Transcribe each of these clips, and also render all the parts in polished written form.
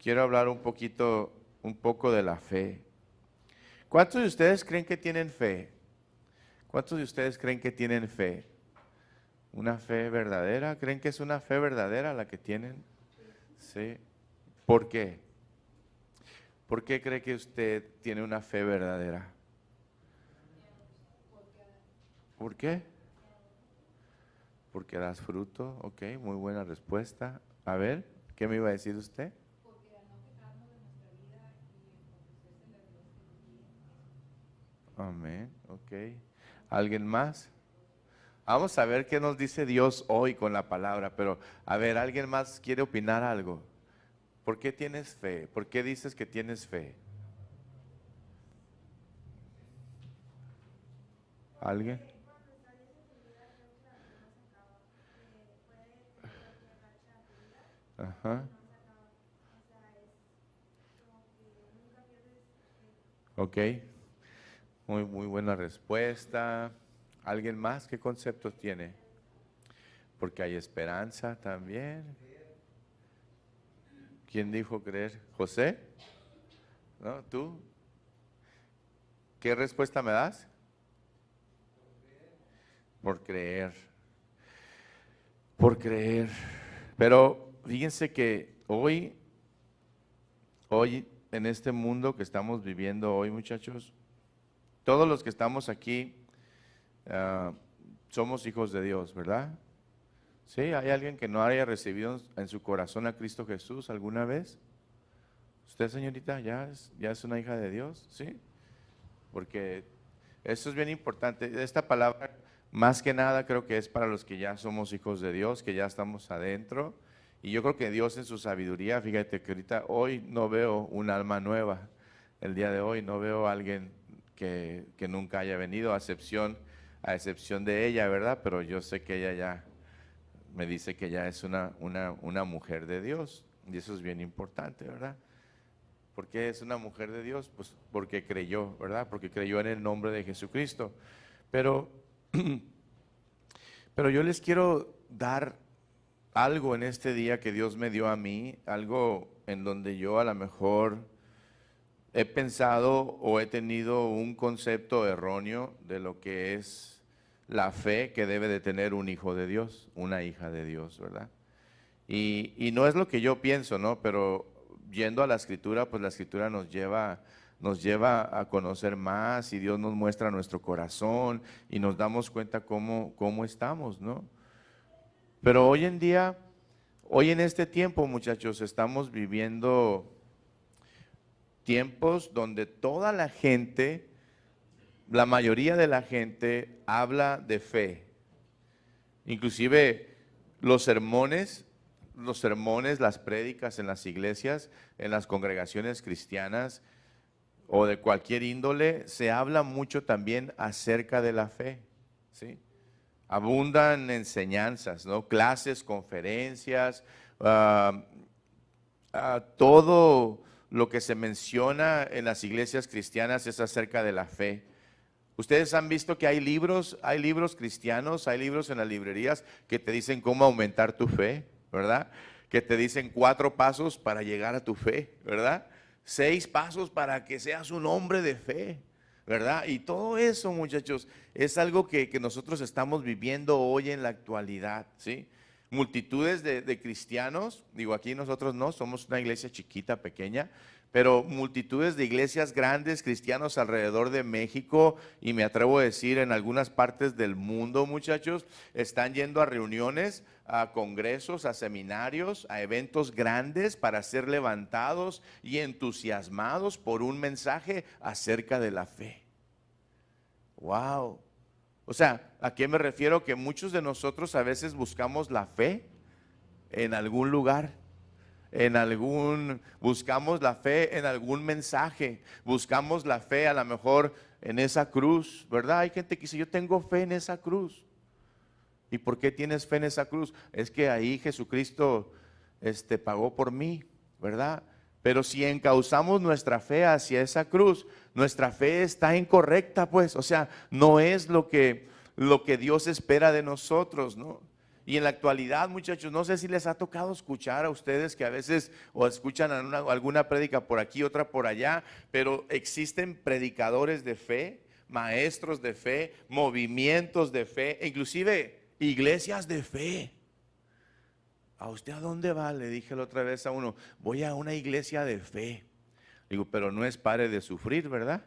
quiero hablar un poco de la fe. ¿Cuántos de ustedes creen que tienen fe? ¿Cuántos de ustedes creen que tienen fe? ¿Una fe verdadera? ¿Creen que es una fe verdadera la que tienen? Sí. ¿Por qué? ¿Por qué cree que usted tiene una fe verdadera? ¿Por qué? Porque das fruto. Ok, muy buena respuesta. A ver, ¿qué me iba a decir usted? Amén, ok. ¿Alguien más? Vamos a ver qué nos dice Dios hoy con la palabra, pero a ver, ¿alguien más quiere opinar algo? ¿Por qué tienes fe? ¿Por qué dices que tienes fe? ¿Alguien? Ajá. Ok, muy buena respuesta. ¿Alguien más? ¿Qué conceptos tiene? Porque hay esperanza también. ¿Quién dijo creer? ¿José? ¿No? ¿Tú? ¿Qué respuesta me das? Por creer. Por creer. Pero fíjense que hoy en este mundo que estamos viviendo hoy, muchachos, todos los que estamos aquí somos hijos de Dios, ¿verdad? ¿Sí? ¿Hay alguien que no haya recibido en su corazón a Cristo Jesús alguna vez? ¿Usted, señorita, ya es una hija de Dios? ¿Sí? Porque eso es bien importante. Esta palabra, más que nada, creo que es para los que ya somos hijos de Dios, que ya estamos adentro. Y yo creo que Dios en su sabiduría, fíjate que ahorita, hoy no veo un alma nueva. El día de hoy no veo a alguien que nunca haya venido, a excepción de ella, ¿verdad? Pero yo sé que ella ya me dice que ya es una mujer de Dios. Y eso es bien importante, ¿verdad? ¿Por qué es una mujer de Dios? Pues porque creyó, ¿verdad? Porque creyó en el nombre de Jesucristo. Pero, pero yo les quiero dar algo en este día que Dios me dio a mí, algo en donde yo a lo mejor he pensado o he tenido un concepto erróneo de lo que es la fe que debe de tener un hijo de Dios, una hija de Dios, ¿verdad? Y no es lo que yo pienso, ¿no? Pero yendo a la Escritura, pues la Escritura nos lleva a conocer más y Dios nos muestra nuestro corazón y nos damos cuenta cómo estamos, ¿no? Pero hoy en día, hoy en este tiempo, muchachos, estamos viviendo tiempos donde toda la gente, la mayoría de la gente habla de fe. Inclusive los sermones, las prédicas en las iglesias, en las congregaciones cristianas o de cualquier índole, se habla mucho también acerca de la fe, ¿sí? Abundan enseñanzas, ¿no? Clases, conferencias, todo lo que se menciona en las iglesias cristianas es acerca de la fe. Ustedes han visto que hay libros cristianos, hay libros en las librerías que te dicen cómo aumentar tu fe, ¿verdad? Que te dicen 4 pasos para llegar a tu fe, ¿verdad? 6 pasos para que seas un hombre de fe, ¿verdad? Y todo eso, muchachos, es algo que nosotros estamos viviendo hoy en la actualidad, ¿sí? Multitudes de cristianos, digo, aquí nosotros no, somos una iglesia chiquita, pequeña, pero multitudes de iglesias grandes, cristianos alrededor de México y me atrevo a decir en algunas partes del mundo, muchachos, están yendo a reuniones, a congresos, a seminarios, a eventos grandes para ser levantados y entusiasmados por un mensaje acerca de la fe. ¡Wow! O sea, ¿a qué me refiero? Que muchos de nosotros a veces buscamos la fe en algún lugar. Buscamos la fe en algún mensaje, buscamos la fe a lo mejor en esa cruz, ¿verdad? Hay gente que dice, yo tengo fe en esa cruz. ¿Y por qué tienes fe en esa cruz? Es que ahí Jesucristo pagó por mí, ¿verdad? Pero si encauzamos nuestra fe hacia esa cruz, nuestra fe está incorrecta, pues, o sea, no es lo que Dios espera de nosotros, ¿no? Y en la actualidad, muchachos, no sé si les ha tocado escuchar a ustedes que a veces o escuchan alguna prédica por aquí, otra por allá, pero existen predicadores de fe, maestros de fe, movimientos de fe, e inclusive iglesias de fe. ¿A usted a dónde va? Le dije la otra vez a uno, voy a una iglesia de fe. Digo, pero no es pare de sufrir, ¿verdad?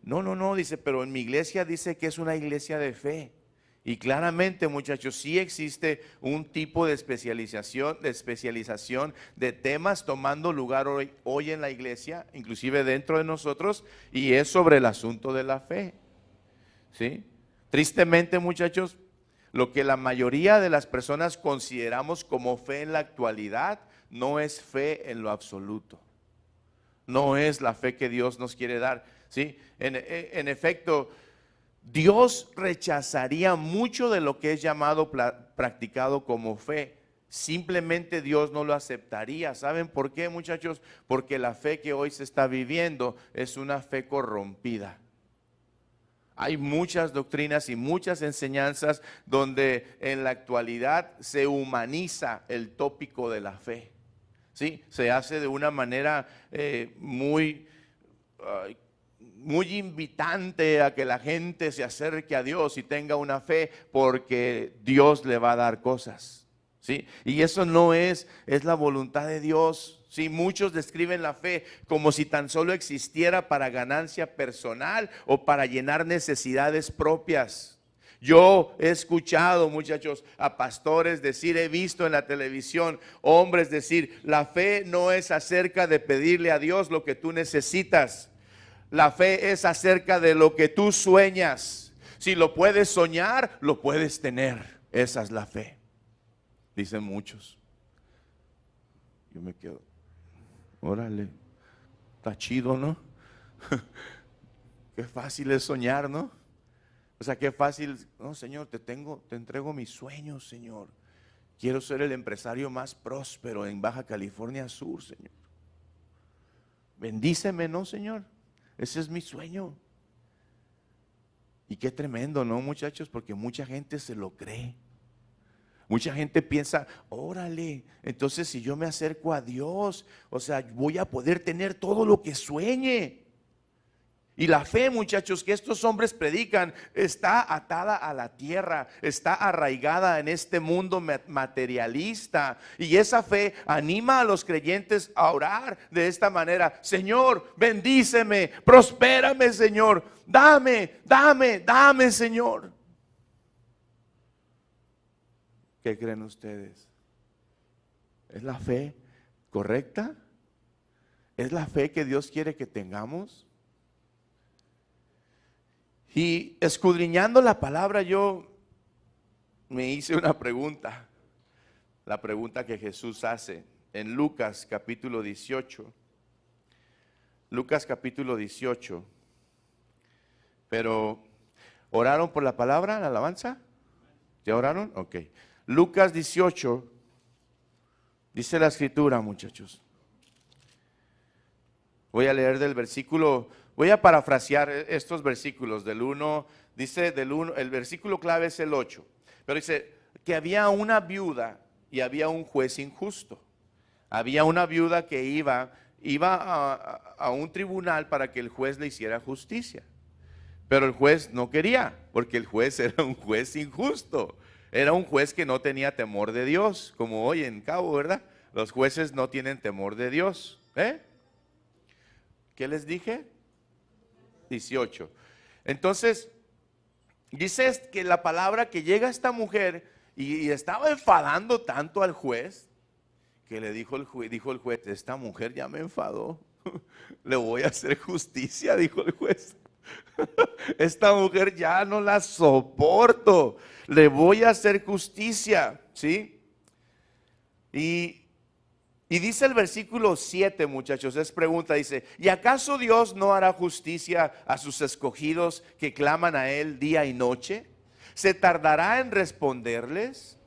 No, dice, pero en mi iglesia dice que es una iglesia de fe. Y claramente, muchachos, sí existe un tipo de especialización de temas tomando lugar hoy en la iglesia, inclusive dentro de nosotros, y es sobre el asunto de la fe. ¿Sí? Tristemente, muchachos, lo que la mayoría de las personas consideramos como fe en la actualidad no es fe en lo absoluto. No es la fe que Dios nos quiere dar. ¿Sí? En efecto, Dios rechazaría mucho de lo que es llamado practicado como fe. Simplemente Dios no lo aceptaría. ¿Saben por qué, muchachos? Porque la fe que hoy se está viviendo es una fe corrompida. Hay muchas doctrinas y muchas enseñanzas donde en la actualidad se humaniza el tópico de la fe. ¿Sí? Se hace de una manera muy invitante a que la gente se acerque a Dios y tenga una fe porque Dios le va a dar cosas. ¿Sí? Y eso no es la voluntad de Dios. Sí, muchos describen la fe como si tan solo existiera para ganancia personal o para llenar necesidades propias. Yo he escuchado, muchachos, a pastores decir, he visto en la televisión hombres decir, la fe no es acerca de pedirle a Dios lo que tú necesitas. La fe es acerca de lo que tú sueñas. Si lo puedes soñar, lo puedes tener. Esa es la fe, dicen muchos. Yo me quedo, órale, está chido, ¿no? Qué fácil es soñar, ¿no? O sea, qué fácil. No, Señor, te entrego mis sueños, Señor. Quiero ser el empresario más próspero en Baja California Sur, Señor. Bendíceme, ¿no, Señor? Ese es mi sueño. Y qué tremendo, ¿no, muchachos? Porque mucha gente se lo cree. Mucha gente piensa, órale, entonces si yo me acerco a Dios, o sea, voy a poder tener todo lo que sueñe. Y la fe, muchachos, que estos hombres predican, está atada a la tierra, está arraigada en este mundo materialista. Y esa fe anima a los creyentes a orar de esta manera: Señor, bendíceme, prospérame, Señor, dame, Señor. ¿Qué creen ustedes? ¿Es la fe correcta? ¿Es la fe que Dios quiere que tengamos? Y escudriñando la palabra, yo me hice una pregunta. La pregunta que Jesús hace en Lucas capítulo 18. Lucas capítulo 18. Pero, ¿oraron por la palabra, la alabanza? ¿Ya oraron? Ok. Lucas 18, dice la escritura, muchachos. Voy a leer del versículo, voy a parafrasear estos versículos del 1, dice del 1, el versículo clave es el 8, pero dice que había una viuda y había un juez injusto. Había una viuda que iba a un tribunal para que el juez le hiciera justicia, pero el juez no quería, porque el juez era un juez injusto. Era un juez que no tenía temor de Dios, como hoy en Cabo, ¿verdad? Los jueces no tienen temor de Dios. ¿Qué les dije? 18. Entonces, dice que la palabra que llega a esta mujer y estaba enfadando tanto al juez, que le dijo el juez, esta mujer ya me enfadó, le voy a hacer justicia, dijo el juez. Esta mujer ya no la soporto, le voy a hacer justicia, ¿sí? Y dice el versículo 7, muchachos, es pregunta, dice, ¿y acaso Dios no hará justicia a sus escogidos que claman a Él día y noche? ¿Se tardará en responderles?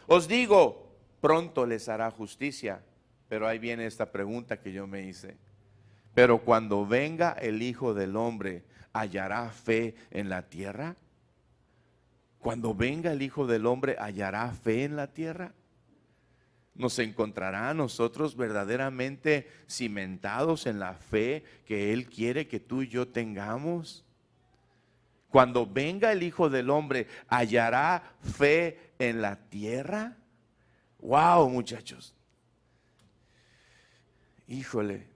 Os digo, pronto les hará justicia. Pero ahí viene esta pregunta que yo me hice. Pero cuando venga el Hijo del Hombre, ¿hallará fe en la tierra? Cuando venga el Hijo del Hombre, ¿hallará fe en la tierra? ¿Nos encontrará a nosotros verdaderamente cimentados en la fe que Él quiere que tú y yo tengamos? Cuando venga el Hijo del Hombre, ¿hallará fe en la tierra? Wow, muchachos. Híjole.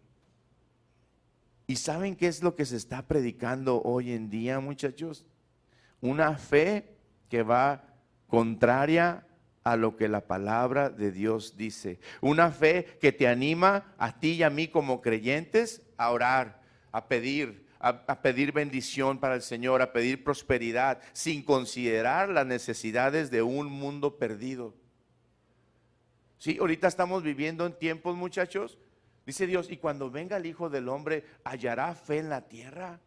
¿Y saben qué es lo que se está predicando hoy en día, muchachos? Una fe que va contraria a lo que la palabra de Dios dice. Una fe que te anima a ti y a mí como creyentes a orar, a pedir bendición para el Señor, a pedir prosperidad, sin considerar las necesidades de un mundo perdido. Sí, ahorita estamos viviendo en tiempos, muchachos, dice Dios, y cuando venga el Hijo del Hombre, ¿hallará fe en la tierra?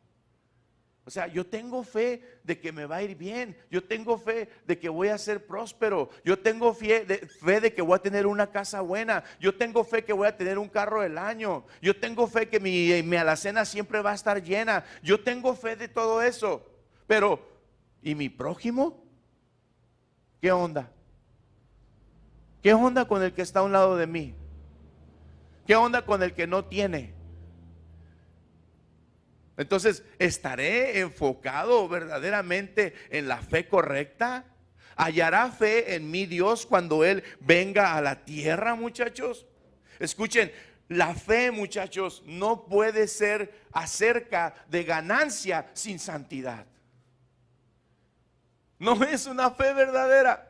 O sea, yo tengo fe de que me va a ir bien. Yo tengo fe de que voy a ser próspero. Yo tengo fe de que voy a tener una casa buena. Yo tengo fe que voy a tener un carro del año. Yo tengo fe que mi alacena siempre va a estar llena. Yo tengo fe de todo eso. Pero, ¿y mi prójimo? ¿Qué onda? ¿Qué onda con el que está a un lado de mí? ¿Qué onda con el que no tiene? Entonces, ¿estaré enfocado verdaderamente en la fe correcta? ¿Hallará fe en mi Dios cuando Él venga a la tierra, muchachos? Escuchen, la fe, muchachos, no puede ser acerca de ganancia sin santidad. No es una fe verdadera.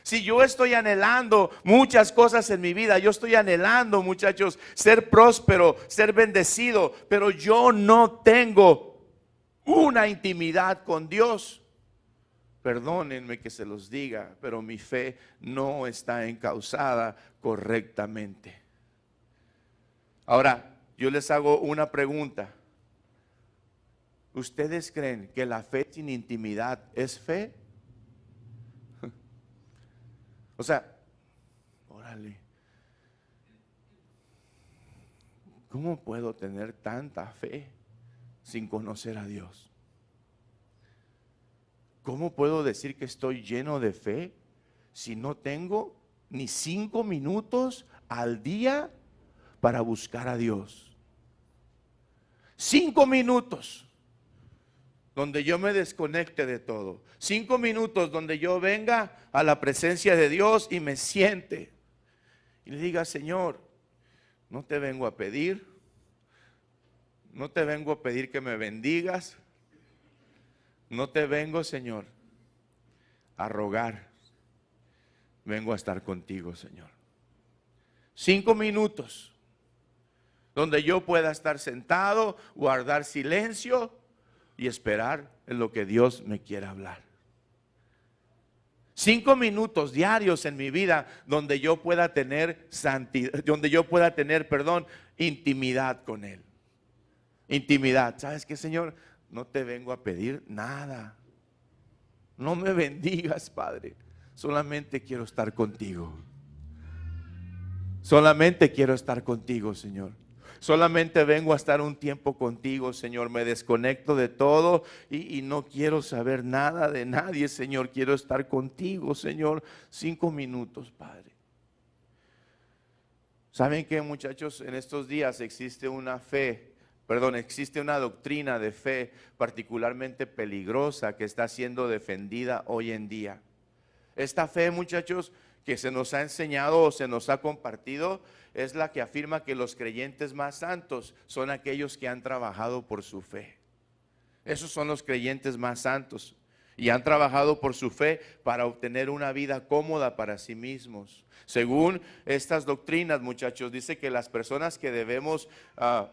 Si yo estoy anhelando muchas cosas en mi vida, yo estoy anhelando, muchachos, ser próspero, ser bendecido, pero yo no tengo una intimidad con Dios. Perdónenme que se los diga, pero mi fe no está encauzada correctamente. Ahora, yo les hago una pregunta. ¿Ustedes creen que la fe sin intimidad es fe? O sea, órale, ¿cómo puedo tener tanta fe sin conocer a Dios? ¿Cómo puedo decir que estoy lleno de fe si no tengo ni 5 minutos al día para buscar a Dios? 5 minutos donde yo me desconecte de todo. 5 minutos donde yo venga a la presencia de Dios y me siente y le diga: Señor, no te vengo a pedir, no te vengo a pedir que me bendigas, no te vengo, Señor, a rogar, vengo a estar contigo, Señor. 5 minutos donde yo pueda estar sentado, guardar silencio y esperar en lo que Dios me quiera hablar. 5 minutos diarios en mi vida donde yo pueda tener santidad, donde yo pueda tener, intimidad con Él. Intimidad. ¿Sabes qué, Señor? No te vengo a pedir nada. No me bendigas, Padre. Solamente quiero estar contigo. Solamente quiero estar contigo, Señor. Solamente vengo a estar un tiempo contigo, Señor. Me desconecto de todo y no quiero saber nada de nadie, Señor. Quiero estar contigo, Señor. 5 minutos, Padre. ¿Saben qué, muchachos? En estos días existe una doctrina de fe particularmente peligrosa que está siendo defendida hoy en día. Esta fe, muchachos, que se nos ha enseñado o se nos ha compartido, es la que afirma que los creyentes más santos son aquellos que han trabajado por su fe. Esos son los creyentes más santos y han trabajado por su fe para obtener una vida cómoda para sí mismos. Según estas doctrinas, muchachos, dice que las personas que debemos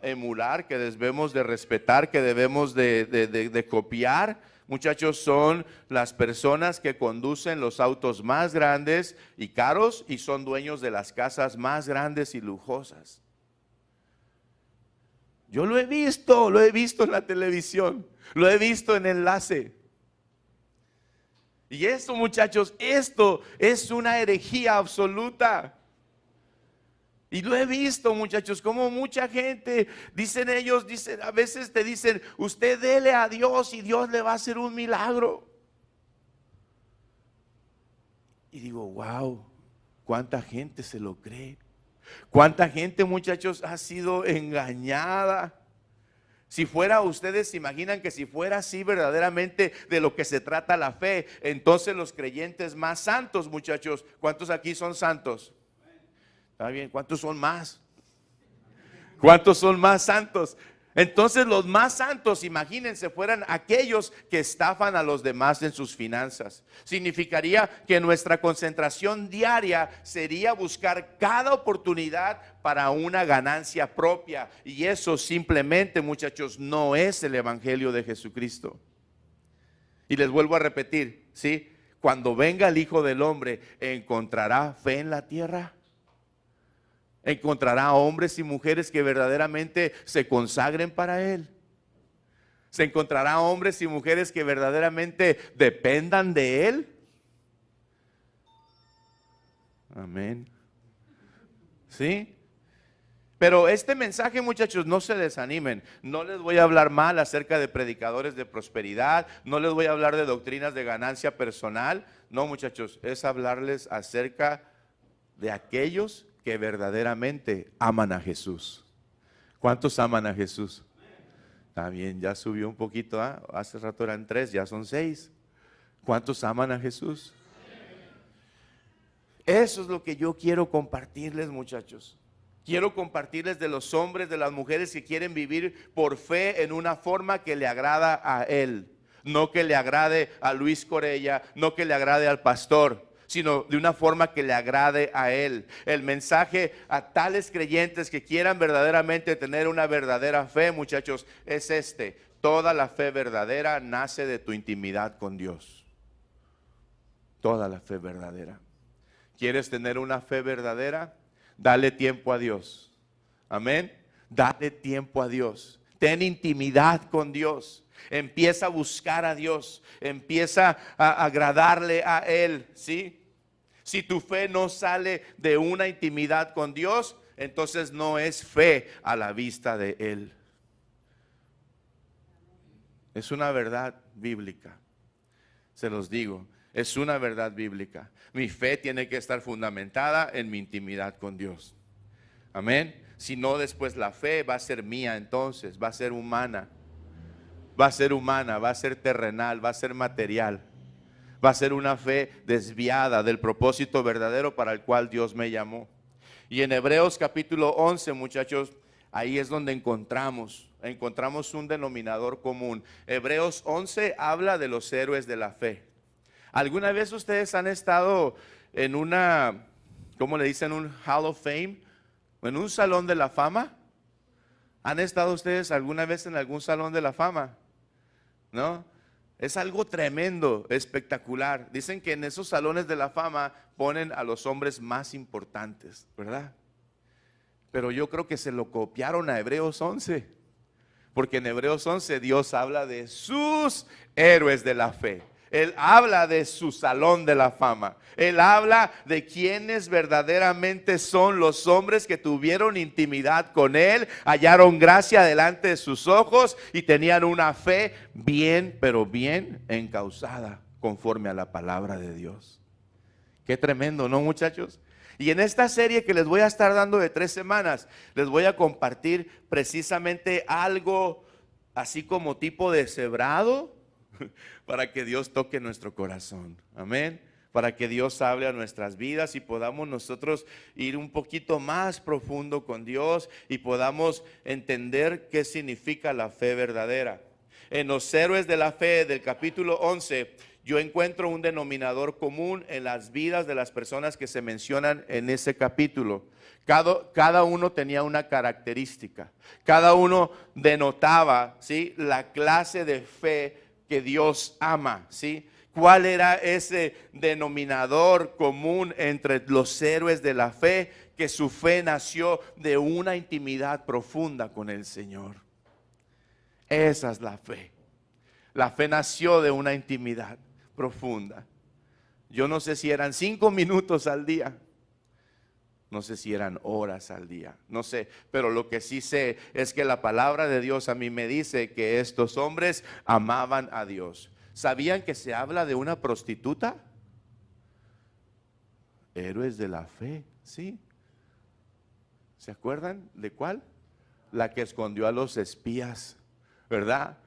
emular, que debemos de respetar, que debemos de copiar, muchachos, son las personas que conducen los autos más grandes y caros y son dueños de las casas más grandes y lujosas. Yo lo he visto en la televisión, lo he visto en enlace. Y esto, muchachos, esto es una herejía absoluta. Y lo he visto, muchachos, como mucha gente, a veces te dicen, usted dele a Dios y Dios le va a hacer un milagro. Y digo, wow, cuánta gente se lo cree. Cuánta gente, muchachos, ha sido engañada. Si fuera, ustedes se imaginan que si fuera así verdaderamente de lo que se trata la fe, entonces los creyentes más santos, muchachos, ¿cuántos aquí son santos? ¿Está bien? ¿Cuántos son más? ¿Cuántos son más santos? Entonces los más santos, imagínense, fueran aquellos que estafan a los demás en sus finanzas. Significaría que nuestra concentración diaria sería buscar cada oportunidad para una ganancia propia. Y eso simplemente, muchachos, no es el evangelio de Jesucristo. Y les vuelvo a repetir, ¿sí? Cuando venga el Hijo del Hombre, ¿encontrará fe en la tierra? ¿Encontrará hombres y mujeres que verdaderamente se consagren para Él? ¿Se encontrará hombres y mujeres que verdaderamente dependan de Él? Amén. ¿Sí? Pero este mensaje, muchachos, no se desanimen. No les voy a hablar mal acerca de predicadores de prosperidad. No les voy a hablar de doctrinas de ganancia personal. No, muchachos, es hablarles acerca de aquellos que verdaderamente aman a Jesús. ¿Cuántos aman a Jesús? Está bien, ya subió un poquito, ¿eh? Hace rato eran 3, ya son 6. ¿Cuántos aman a Jesús? Eso es lo que yo quiero compartirles, muchachos. Quiero compartirles de los hombres, de las mujeres que quieren vivir por fe en una forma que le agrada a Él. No que le agrade a Luis Corella, no que le agrade al pastor, sino de una forma que le agrade a Él. El mensaje a tales creyentes que quieran verdaderamente tener una verdadera fe, muchachos, es este: toda la fe verdadera nace de tu intimidad con Dios. Toda la fe verdadera. ¿Quieres tener una fe verdadera? Dale tiempo a Dios. Amén. Dale tiempo a Dios. Ten intimidad con Dios. Empieza a buscar a Dios. Empieza a agradarle a Él, ¿sí? Si tu fe no sale de una intimidad con Dios, entonces no es fe a la vista de Él. Es una verdad bíblica. Se los digo, es una verdad bíblica. Mi fe tiene que estar fundamentada en mi intimidad con Dios. Amén. Si no, después la fe va a ser mía, entonces va a ser humana. Va a ser humana, va a ser terrenal, va a ser material. Va a ser una fe desviada del propósito verdadero para el cual Dios me llamó. Y en Hebreos capítulo 11, muchachos, ahí es donde encontramos un denominador común. Hebreos 11 habla de los héroes de la fe. ¿Alguna vez ustedes han estado en una, ¿cómo le dicen? Un Hall of Fame, en un salón de la fama? ¿Han estado ustedes alguna vez en algún salón de la fama? ¿No? Es algo tremendo, espectacular. Dicen que en esos salones de la fama ponen a los hombres más importantes, ¿verdad? Pero yo creo que se lo copiaron a Hebreos 11, porque en Hebreos 11 Dios habla de sus héroes de la fe. Él habla de su salón de la fama. Él habla de quienes verdaderamente son los hombres que tuvieron intimidad con Él, hallaron gracia delante de sus ojos y tenían una fe bien, pero bien encauzada conforme a la palabra de Dios. Qué tremendo, ¿no, muchachos? Y en esta serie que les voy a estar dando de 3 semanas, les voy a compartir precisamente algo así como tipo deshebrado, para que Dios toque nuestro corazón. Amén. Para que Dios hable a nuestras vidas y podamos nosotros ir un poquito más profundo con Dios y podamos entender qué significa la fe verdadera. En los héroes de la fe del capítulo 11, yo encuentro un denominador común en las vidas de las personas que se mencionan en ese capítulo. Cada uno tenía una característica. Cada uno denotaba, ¿sí?, la clase de fe que Dios ama, ¿sí? ¿Cuál era ese denominador común entre los héroes de la fe? Que su fe nació de una intimidad profunda con el Señor. Esa es la fe. La fe nació de una intimidad profunda. Yo no sé si eran 5 minutos al día. No sé si eran horas al día, no sé, pero lo que sí sé es que la palabra de Dios a mí me dice que estos hombres amaban a Dios. ¿Sabían que se habla de una prostituta? Héroes de la fe, ¿sí? ¿Se acuerdan de cuál? La que escondió a los espías, ¿verdad?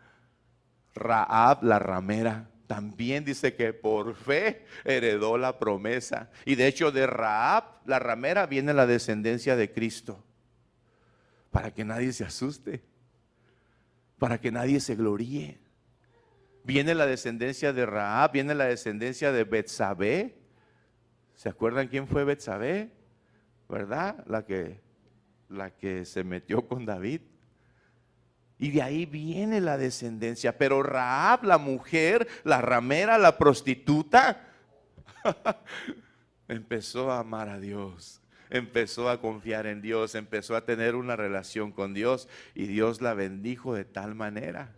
Rahab la ramera. También dice que por fe heredó la promesa. Y de hecho de Rahab la ramera viene la descendencia de Cristo. Para que nadie se asuste, para que nadie se gloríe. Viene la descendencia de Rahab, viene la descendencia de Betsabé. ¿Se acuerdan quién fue Betsabé? ¿Verdad? La que se metió con David. Y de ahí viene la descendencia. Pero Rahab, la mujer, la ramera, la prostituta, empezó a amar a Dios. Empezó a confiar en Dios, empezó a tener una relación con Dios y Dios la bendijo de tal manera,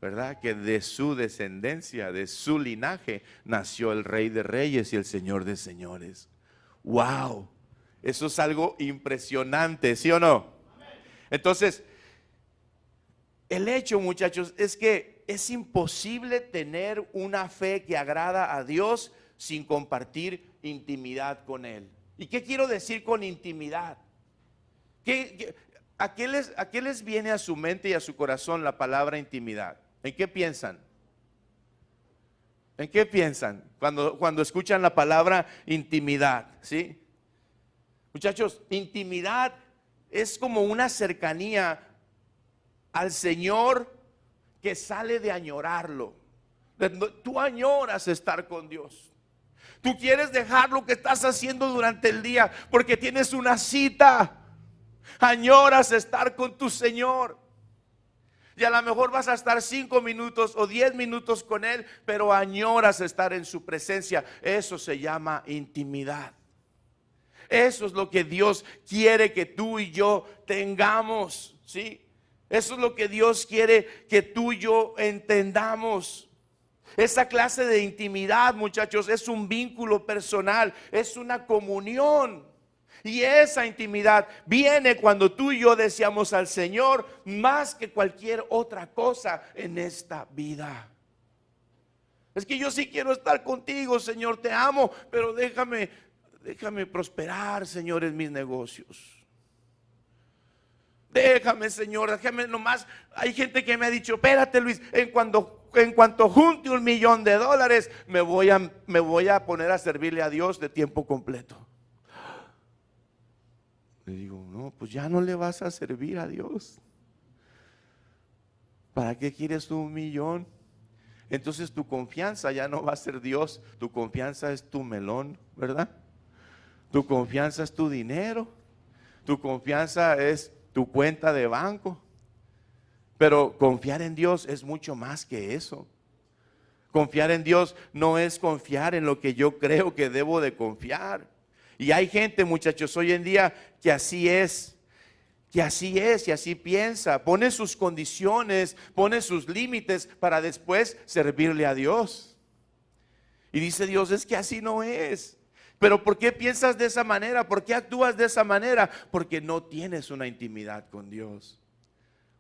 ¿verdad? Que de su descendencia, de su linaje, nació el Rey de Reyes y el Señor de Señores. ¡Wow! Eso es algo impresionante, ¿sí o no? Entonces, el hecho, muchachos, es que es imposible tener una fe que agrada a Dios sin compartir intimidad con Él. ¿Y qué quiero decir con intimidad? ¿A qué les viene a su mente y a su corazón la palabra intimidad? ¿En qué piensan? ¿En qué piensan cuando escuchan la palabra intimidad? ¿Sí? Muchachos, intimidad es como una cercanía al Señor que sale de añorarlo. Tú añoras estar con Dios. Tú quieres dejar lo que estás haciendo durante el día porque tienes una cita. Añoras estar con tu Señor. Y a lo mejor vas a estar 5 minutos o 10 minutos con Él, pero añoras estar en su presencia. Eso se llama intimidad. Eso es lo que Dios quiere que tú y yo tengamos, ¿sí? Eso es lo que Dios quiere que tú y yo entendamos. Esa clase de intimidad, muchachos, es un vínculo personal, es una comunión. Y esa intimidad viene cuando tú y yo deseamos al Señor más que cualquier otra cosa en esta vida. Es que yo sí quiero estar contigo, Señor, te amo, pero déjame prosperar, Señor, en mis negocios. Déjame, Señor, déjame nomás. Hay gente que me ha dicho, espérate, Luis, en cuanto junte $1,000,000, me voy a poner a servirle a Dios de tiempo completo. Le digo, no, pues ya no le vas a servir a Dios. ¿Para qué quieres tú 1,000,000? Entonces tu confianza ya no va a ser Dios, tu confianza es tu melón, ¿verdad? Tu confianza es tu dinero, tu confianza es tu cuenta de banco. Pero confiar en Dios es mucho más que eso. Confiar en Dios no es confiar en lo que yo creo que debo de confiar. Y hay gente, muchachos, hoy en día que así es y así piensa. Pone sus condiciones, pone sus límites para después servirle a Dios. Y dice Dios, es que así no es. Pero ¿por qué piensas de esa manera? ¿Por qué actúas de esa manera? Porque no tienes una intimidad con Dios.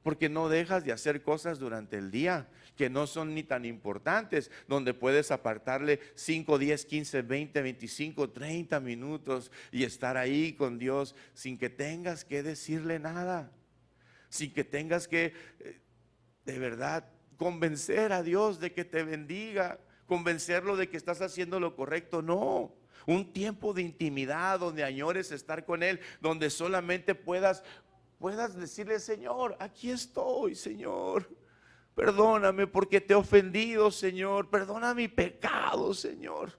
Porque no dejas de hacer cosas durante el día que no son ni tan importantes, donde puedes apartarle 5, 10, 15, 20, 25, 30 minutos y estar ahí con Dios sin que tengas que decirle nada, sin que tengas que de verdad convencer a Dios de que te bendiga, convencerlo de que estás haciendo lo correcto. No, un tiempo de intimidad donde añores estar con Él, donde solamente puedas decirle, Señor, aquí estoy, Señor. Perdóname porque te he ofendido, Señor. Perdona mi pecado, Señor.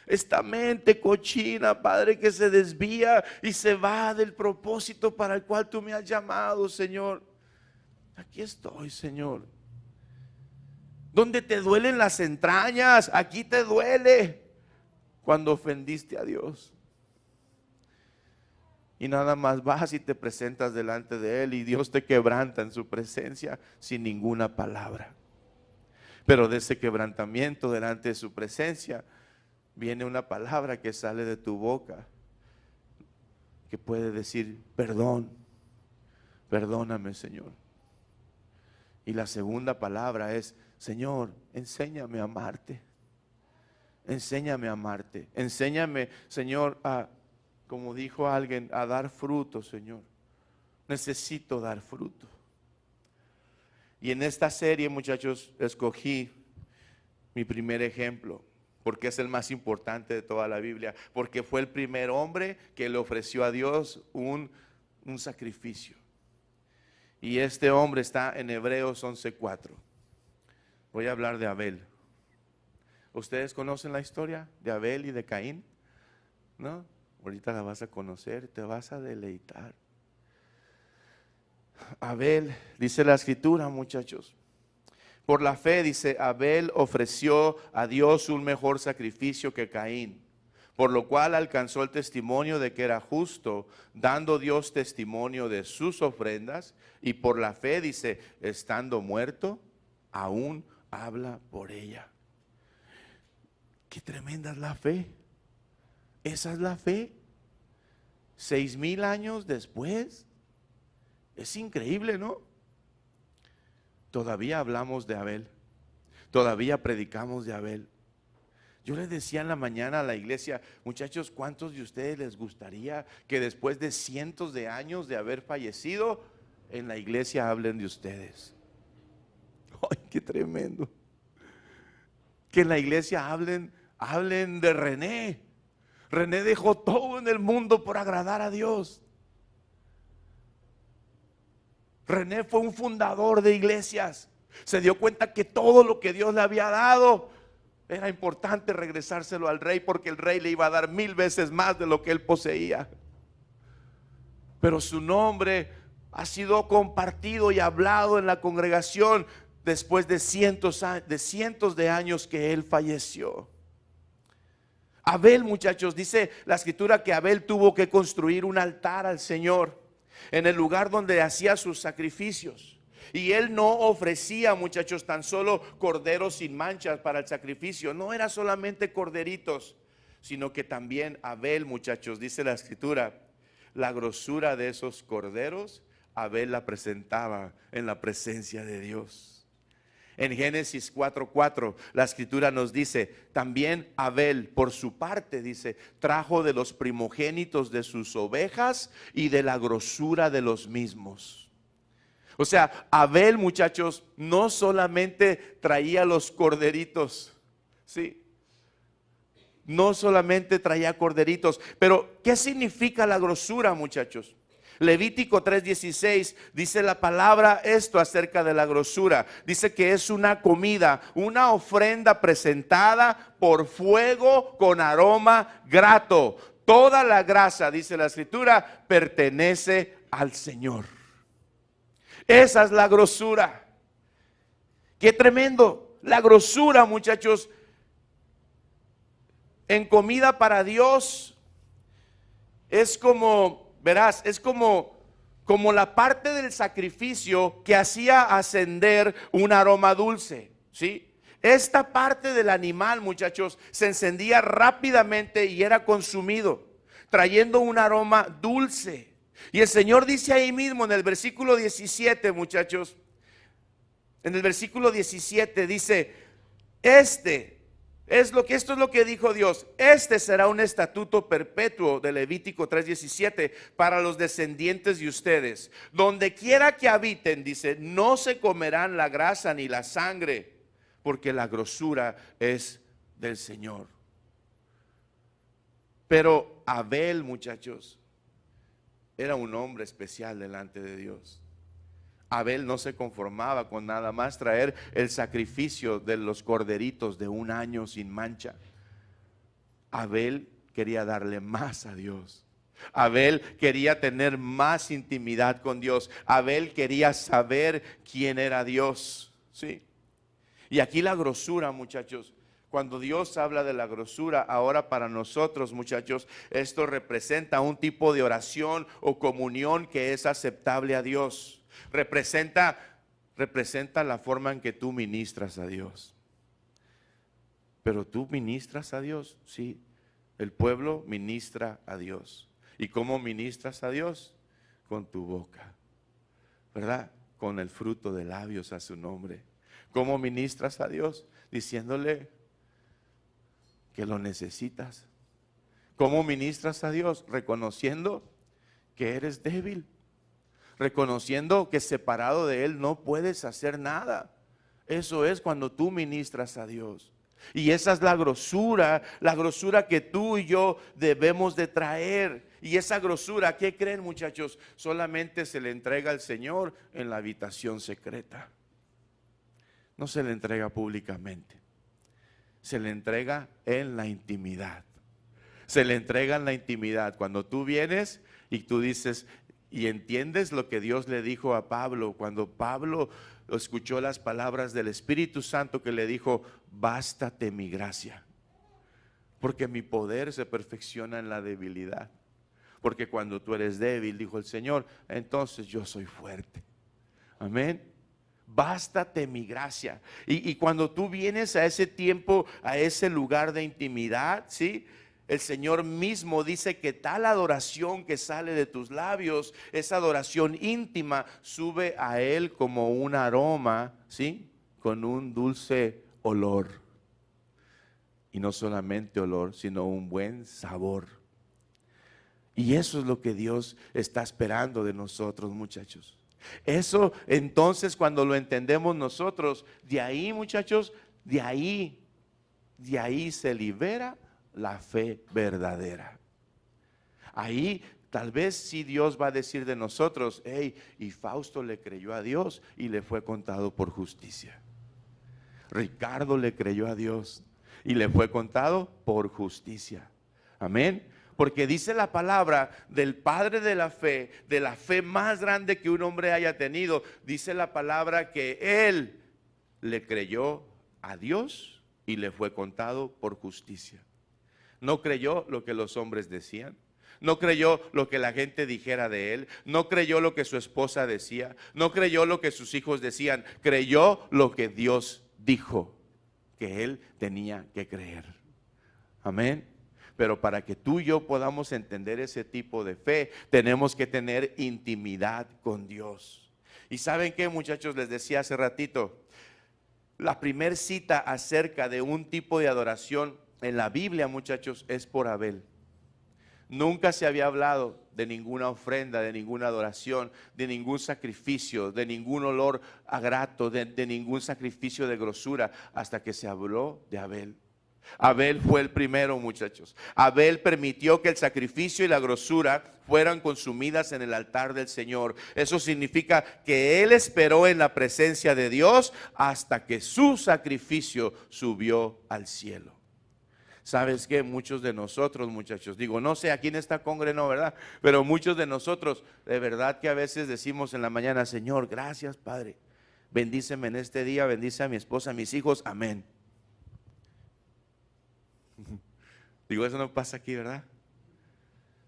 Esta mente cochina, Padre, que se desvía y se va del propósito para el cual tú me has llamado, Señor. Aquí estoy, Señor. Donde te duelen las entrañas, aquí te duele cuando ofendiste a Dios. Y nada más vas y te presentas delante de Él y Dios te quebranta en su presencia sin ninguna palabra. Pero de ese quebrantamiento delante de su presencia viene una palabra que sale de tu boca que puede decir, perdón, perdóname, Señor. Y la segunda palabra es, Señor, enséñame a amarte. Enséñame a amarte. Enséñame, Señor, como dijo alguien, a dar fruto, Señor. Necesito dar fruto. Y en esta serie, muchachos, escogí mi primer ejemplo, porque es el más importante de toda la Biblia, porque fue el primer hombre que le ofreció a Dios un sacrificio. Y este hombre está en Hebreos 11:4. Voy a hablar de Abel. ¿Ustedes conocen la historia de Abel y de Caín? ¿No? Ahorita la vas a conocer, te vas a deleitar. Abel, dice la escritura, muchachos, por la fe, dice, Abel ofreció a Dios un mejor sacrificio que Caín, por lo cual alcanzó el testimonio de que era justo, dando Dios testimonio de sus ofrendas, y por la fe, dice, estando muerto, aún habla por ella. Qué tremenda es la fe. Esa es la fe. 6,000 años después. Es increíble, ¿no? Todavía hablamos de Abel. Todavía predicamos de Abel. Yo les decía en la mañana a la iglesia, muchachos, ¿cuántos de ustedes les gustaría que después de cientos de años de haber fallecido, en la iglesia hablen de ustedes? ¡Ay, qué tremendo! Que en la iglesia hablen de René. René dejó todo en el mundo por agradar a Dios. René fue un fundador de iglesias. Se dio cuenta que todo lo que Dios le había dado era importante regresárselo al rey, porque el rey le iba a dar 1000 veces más de lo que él poseía. Pero su nombre ha sido compartido y hablado en la congregación después de cientos de años que él falleció. Abel, muchachos, dice la escritura que Abel tuvo que construir un altar al Señor en el lugar donde hacía sus sacrificios. Y él no ofrecía, muchachos, tan solo corderos sin manchas para el sacrificio. No era solamente corderitos, sino que también Abel, muchachos, dice la escritura, la grosura de esos corderos, Abel la presentaba en la presencia de Dios. En Génesis 4:4 la escritura nos dice, también Abel por su parte, dice, trajo de los primogénitos de sus ovejas y de la grosura de los mismos. O sea, Abel, muchachos, no solamente traía los corderitos, ¿sí? No solamente traía corderitos, pero ¿qué significa la grosura, muchachos? Levítico 3:16 dice la palabra esto acerca de la grosura. Dice que es una comida, una ofrenda presentada por fuego con aroma grato. Toda la grasa, dice la escritura, pertenece al Señor. Esa es la grosura. Qué tremendo. La grosura, muchachos, en comida para Dios es como, verás, es como la parte del sacrificio que hacía ascender un aroma dulce, ¿sí? Esta parte del animal, muchachos, se encendía rápidamente y era consumido, trayendo un aroma dulce. Y el Señor dice ahí mismo en el versículo 17, muchachos, en el versículo 17 dice, esto es lo que dijo Dios, este será un estatuto perpetuo de Levítico 3:17 para los descendientes de ustedes. Donde quiera que habiten, dice, no se comerán la grasa ni la sangre, porque la grosura es del Señor. Pero Abel, muchachos, era un hombre especial delante de Dios. Abel no se conformaba con nada más traer el sacrificio de los corderitos de un año sin mancha. Abel quería darle más a Dios. Abel quería tener más intimidad con Dios. Abel quería saber quién era Dios. ¿Sí? Y aquí la grosura, muchachos. Cuando Dios habla de la grosura, ahora para nosotros, muchachos, esto representa un tipo de oración o comunión que es aceptable a Dios. Representa la forma en que tú ministras a Dios. Pero tú ministras a Dios, sí. El pueblo ministra a Dios. ¿Y cómo ministras a Dios? Con tu boca, ¿verdad? Con el fruto de labios a su nombre. ¿Cómo ministras a Dios? Diciéndole, que lo necesitas. ¿Cómo ministras a Dios? Reconociendo que eres débil, reconociendo que separado de Él no puedes hacer nada. Eso es cuando tú ministras a Dios. Y esa es la grosura que tú y yo debemos de traer. Y esa grosura, ¿qué creen, muchachos? Solamente se le entrega al Señor en la habitación secreta. No se le entrega públicamente. Se le entrega en la intimidad. Se le entrega en la intimidad. Cuando tú vienes y tú dices y entiendes lo que Dios le dijo a Pablo, cuando Pablo escuchó las palabras del Espíritu Santo que le dijo: bástate mi gracia, porque mi poder se perfecciona en la debilidad. Porque cuando tú eres débil, dijo el Señor, entonces yo soy fuerte. Amén. Bástate mi gracia. Y cuando tú vienes a ese tiempo, a ese lugar de intimidad, ¿sí? El Señor mismo dice que tal adoración que sale de tus labios, esa adoración íntima, sube a Él como un aroma, ¿sí? Con un dulce olor. Y no solamente olor, sino un buen sabor. Y eso es lo que Dios está esperando de nosotros, muchachos. Eso entonces, cuando lo entendemos nosotros, de ahí, muchachos, de ahí se libera la fe verdadera. Ahí tal vez sí Dios va a decir de nosotros: hey, y Fausto le creyó a Dios y le fue contado por justicia. Ricardo le creyó a Dios y le fue contado por justicia. Amén. Porque dice la palabra del padre de la fe más grande que un hombre haya tenido. Dice la palabra que él le creyó a Dios y le fue contado por justicia. No creyó lo que los hombres decían. No creyó lo que la gente dijera de él. No creyó lo que su esposa decía. No creyó lo que sus hijos decían. Creyó lo que Dios dijo que él tenía que creer. Amén. Pero para que tú y yo podamos entender ese tipo de fe, tenemos que tener intimidad con Dios. Y ¿saben qué, muchachos? Les decía hace ratito, la primer cita acerca de un tipo de adoración en la Biblia, muchachos, es por Abel. Nunca se había hablado de ninguna ofrenda, de ninguna adoración, de ningún sacrificio, de ningún olor grato, de ningún sacrificio de grosura, hasta que se habló de Abel. Abel fue el primero, muchachos. Abel permitió que el sacrificio y la grosura fueran consumidas en el altar del Señor. Eso significa que él esperó en la presencia de Dios hasta que su sacrificio subió al cielo. ¿Sabes qué? Muchos de nosotros, muchachos, digo, no sé, aquí en esta congre no, ¿verdad? Pero muchos de nosotros, de verdad que a veces decimos en la mañana: Señor, gracias, Padre. Bendíceme en este día, bendice a mi esposa, a mis hijos, amén. Digo, eso no pasa aquí, ¿verdad?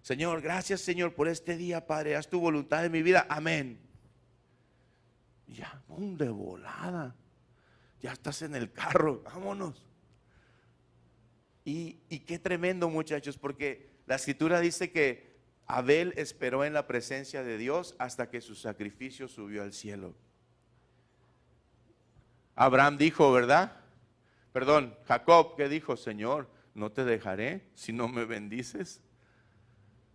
Señor, gracias, Señor, por este día, Padre. Haz tu voluntad en mi vida, amén. Ya, de volada. Ya estás en el carro, vámonos. Y qué tremendo, muchachos, porque la escritura dice que Abel esperó en la presencia de Dios hasta que su sacrificio subió al cielo. Abraham dijo, ¿verdad? Perdón, Jacob, ¿qué dijo? Señor, no te dejaré si no me bendices.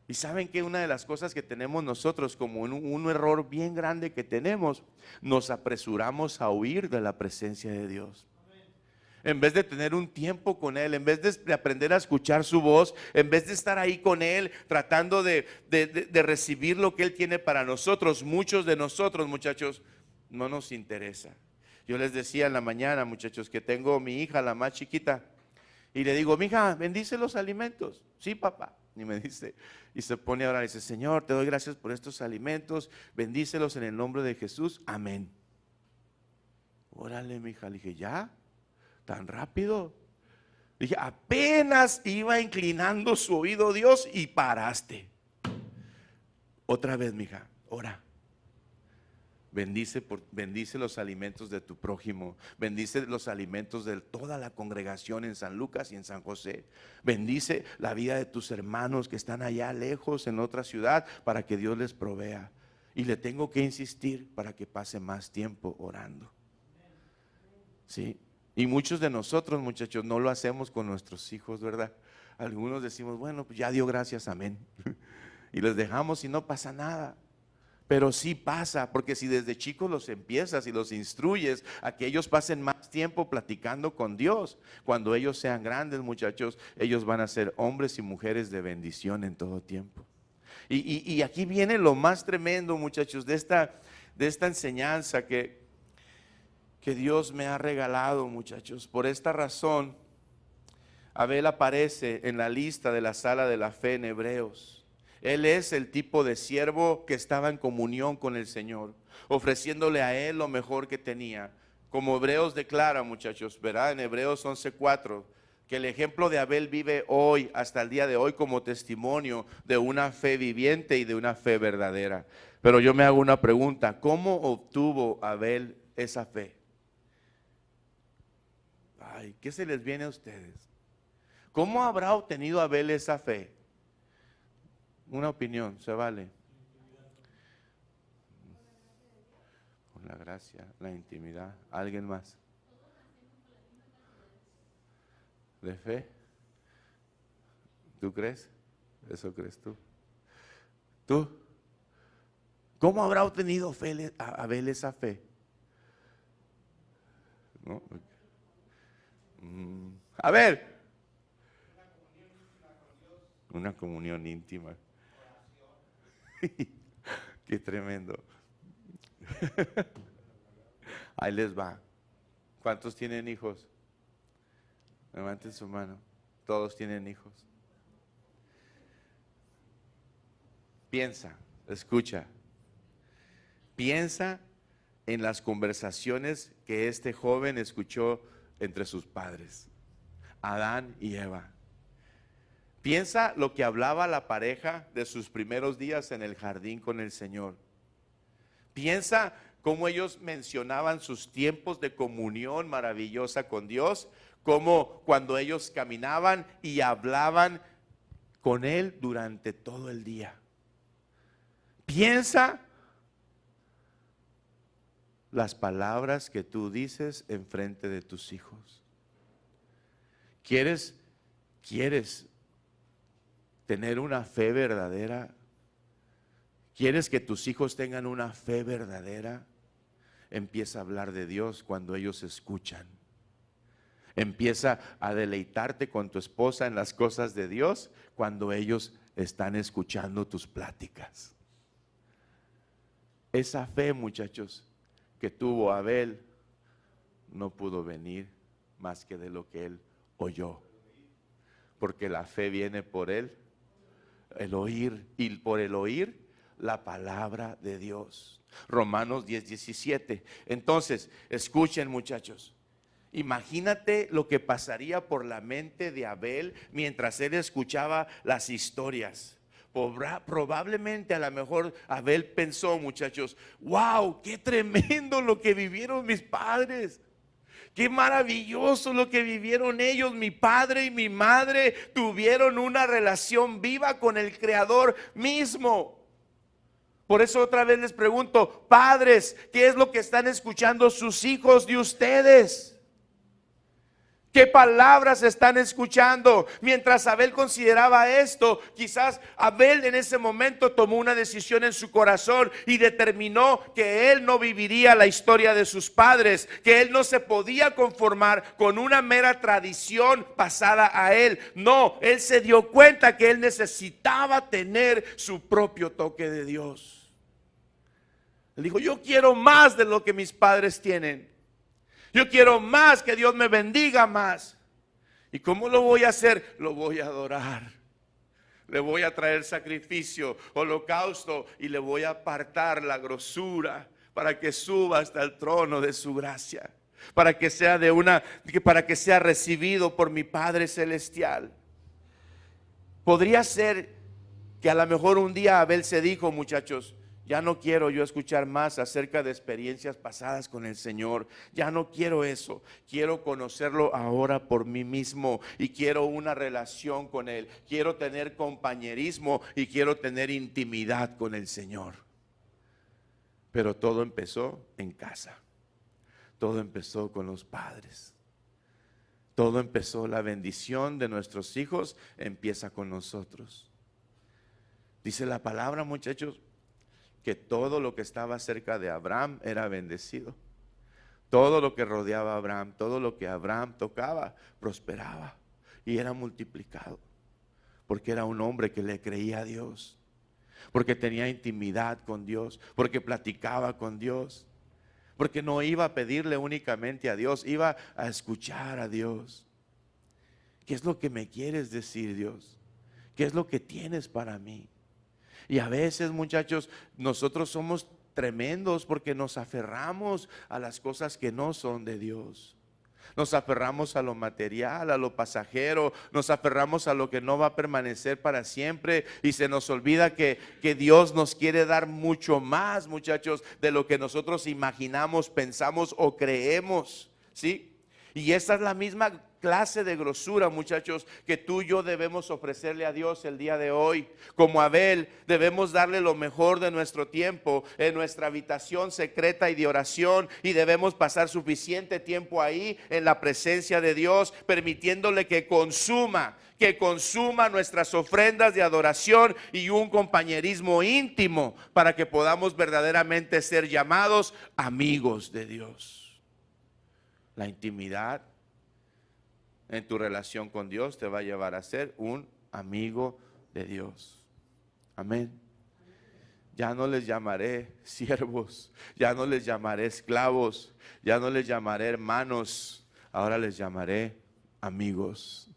Y saben que una de las cosas que tenemos nosotros, como un error bien grande que tenemos, nos apresuramos a huir de la presencia de Dios. En vez de tener un tiempo con Él, en vez de aprender a escuchar su voz, en vez de estar ahí con Él, tratando de recibir lo que Él tiene para nosotros, muchos de nosotros, muchachos, no nos interesa. Yo les decía en la mañana, muchachos, que tengo mi hija, la más chiquita, y le digo: mija, bendice los alimentos. Sí, papá. Y me dice, y se pone a orar y dice: Señor, te doy gracias por estos alimentos, bendícelos en el nombre de Jesús, amén. Órale, mija. Le dije: ¿ya? ¿Tan rápido? Le dije: apenas iba inclinando su oído Dios y paraste. Otra vez, mija, ora. Bendice los alimentos de tu prójimo. Bendice los alimentos de toda la congregación en San Lucas y en San José. Bendice la vida de tus hermanos que están allá lejos en otra ciudad, para que Dios les provea. Y le tengo que insistir para que pase más tiempo orando. ¿Sí? Y muchos de nosotros, muchachos, no lo hacemos con nuestros hijos, ¿verdad? Algunos decimos, bueno, pues ya dio gracias, amén. Y les dejamos y no pasa nada. Pero sí pasa, porque si desde chicos los empiezas y los instruyes a que ellos pasen más tiempo platicando con Dios, cuando ellos sean grandes, muchachos, ellos van a ser hombres y mujeres de bendición en todo tiempo. Y aquí viene lo más tremendo, muchachos, de esta enseñanza que Dios me ha regalado, muchachos. Por esta razón, Abel aparece en la lista de la sala de la fe en Hebreos. Él es el tipo de siervo que estaba en comunión con el Señor, ofreciéndole a Él lo mejor que tenía. Como Hebreos declara, muchachos, ¿verdad? En Hebreos 11:4, que el ejemplo de Abel vive hoy, hasta el día de hoy, como testimonio de una fe viviente y de una fe verdadera. Pero yo me hago una pregunta: ¿cómo obtuvo Abel esa fe? Ay, ¿qué se les viene a ustedes? ¿Cómo habrá obtenido Abel esa fe? Una opinión, se vale. Con la gracia, la intimidad. ¿Alguien más? ¿De fe? ¿Tú crees? ¿Eso crees tú? ¿Tú? ¿Cómo habrá obtenido Abel esa fe? ¿No? A ver. Una comunión íntima. Qué tremendo. Ahí les va. ¿Cuántos tienen hijos? Levanten su mano. Todos tienen hijos. Piensa, escucha. Piensa en las conversaciones que este joven escuchó entre sus padres, Adán y Eva. Piensa lo que hablaba la pareja de sus primeros días en el jardín con el Señor. Piensa cómo ellos mencionaban sus tiempos de comunión maravillosa con Dios, como cuando ellos caminaban y hablaban con Él durante todo el día. Piensa las palabras que tú dices en frente de tus hijos. ¿Quieres tener una fe verdadera? ¿Quieres que tus hijos tengan una fe verdadera? Empieza a hablar de Dios cuando ellos escuchan. Empieza a deleitarte con tu esposa en las cosas de Dios cuando ellos están escuchando tus pláticas. Esa fe, muchachos, que tuvo Abel no pudo venir más que de lo que él oyó. Porque la fe viene por el oír, y por el oír la palabra de Dios. Romanos 10:17. Entonces, escuchen, muchachos. Imagínate lo que pasaría por la mente de Abel mientras él escuchaba las historias. Probablemente a lo mejor Abel pensó, muchachos, wow, qué tremendo lo que vivieron mis padres. Qué maravilloso lo que vivieron ellos. Mi padre y mi madre tuvieron una relación viva con el Creador mismo. Por eso otra vez les pregunto, padres, ¿qué es lo que están escuchando sus hijos de ustedes? ¿Qué palabras están escuchando? Mientras Abel consideraba esto, quizás Abel en ese momento tomó una decisión en su corazón y determinó que él no viviría la historia de sus padres, que él no se podía conformar con una mera tradición pasada a él. No, él se dio cuenta que él necesitaba tener su propio toque de Dios. Él dijo, yo quiero más de lo que mis padres tienen. Yo quiero más, que Dios me bendiga más. ¿Y cómo lo voy a hacer? Lo voy a adorar. Le voy a traer sacrificio, holocausto, y le voy a apartar la grosura para que suba hasta el trono de su gracia, para que sea recibido por mi Padre celestial. Podría ser que a lo mejor un día Abel se dijo, muchachos, ya no quiero yo escuchar más acerca de experiencias pasadas con el Señor. Ya no quiero eso. Quiero conocerlo ahora por mí mismo y quiero una relación con Él. Quiero tener compañerismo y quiero tener intimidad con el Señor. Pero todo empezó en casa. Todo empezó con los padres. Todo empezó, la bendición de nuestros hijos empieza con nosotros. Dice la palabra, muchachos, que todo lo que estaba cerca de Abraham era bendecido. Todo lo que rodeaba a Abraham, todo lo que Abraham tocaba, prosperaba y era multiplicado. Porque era un hombre que le creía a Dios, porque tenía intimidad con Dios, porque platicaba con Dios, porque no iba a pedirle únicamente a Dios, iba a escuchar a Dios. ¿Qué es lo que me quieres decir, Dios? ¿Qué es lo que tienes para mí? Y a veces, muchachos, nosotros somos tremendos porque nos aferramos a las cosas que no son de Dios. Nos aferramos a lo material, a lo pasajero, nos aferramos a lo que no va a permanecer para siempre y se nos olvida que Dios nos quiere dar mucho más, muchachos, de lo que nosotros imaginamos, pensamos o creemos, ¿sí? Y esa es la misma clase de grosura, muchachos, que tú y yo debemos ofrecerle a Dios el día de hoy. Como Abel, debemos darle lo mejor de nuestro tiempo en nuestra habitación secreta y de oración, y debemos pasar suficiente tiempo ahí en la presencia de Dios, permitiéndole que consuma nuestras ofrendas de adoración y un compañerismo íntimo para que podamos verdaderamente ser llamados amigos de Dios. La intimidad en tu relación con Dios te va a llevar a ser un amigo de Dios. Amén. Ya no les llamaré siervos, ya no les llamaré esclavos, ya no les llamaré hermanos, ahora les llamaré amigos,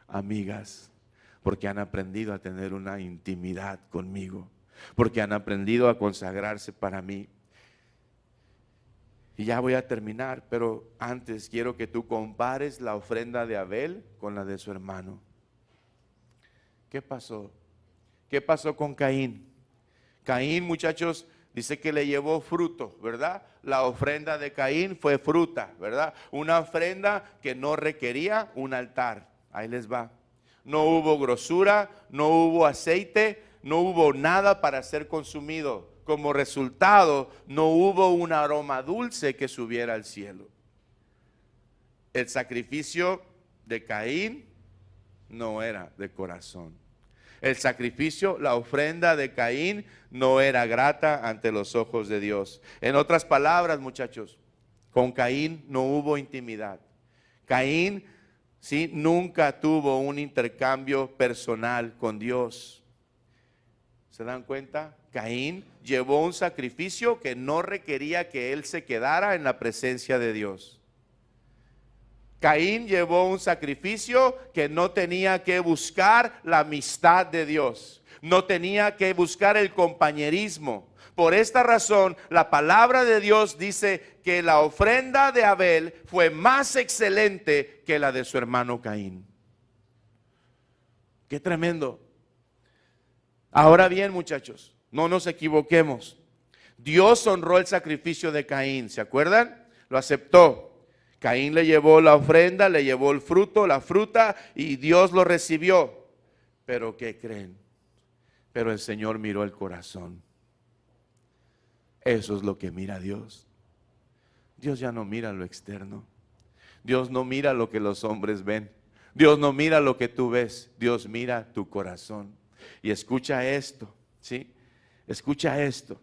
amigas, porque han aprendido a tener una intimidad conmigo, porque han aprendido a consagrarse para mí. Y ya voy a terminar, pero antes quiero que tú compares la ofrenda de Abel con la de su hermano. ¿Qué pasó? ¿Qué pasó con Caín? Caín, muchachos, dice que le llevó fruto, ¿verdad? La ofrenda de Caín fue fruta, ¿verdad? Una ofrenda que no requería un altar. Ahí les va. No hubo grosura, no hubo aceite, no hubo nada para ser consumido. Como resultado, no hubo un aroma dulce que subiera al cielo. El sacrificio de Caín no era de corazón. El sacrificio, la ofrenda de Caín no era grata ante los ojos de Dios. En otras palabras, muchachos, con Caín no hubo intimidad. Caín, sí, nunca tuvo un intercambio personal con Dios. ¿Se dan cuenta? Caín llevó un sacrificio que no requería que él se quedara en la presencia de Dios. Caín llevó un sacrificio que no tenía que buscar la amistad de Dios, no tenía que buscar el compañerismo. Por esta razón, la palabra de Dios dice que la ofrenda de Abel fue más excelente que la de su hermano Caín. Qué tremendo. Ahora bien, muchachos, no nos equivoquemos. Dios honró el sacrificio de Caín, ¿se acuerdan? Lo aceptó. Caín le llevó la ofrenda, le llevó el fruto, la fruta, y Dios lo recibió. Pero ¿qué creen? Pero el Señor miró el corazón. Eso es lo que mira Dios. Dios ya no mira lo externo. Dios no mira lo que los hombres ven. Dios no mira lo que tú ves. Dios mira tu corazón. Y escucha esto, ¿sí? Escucha esto.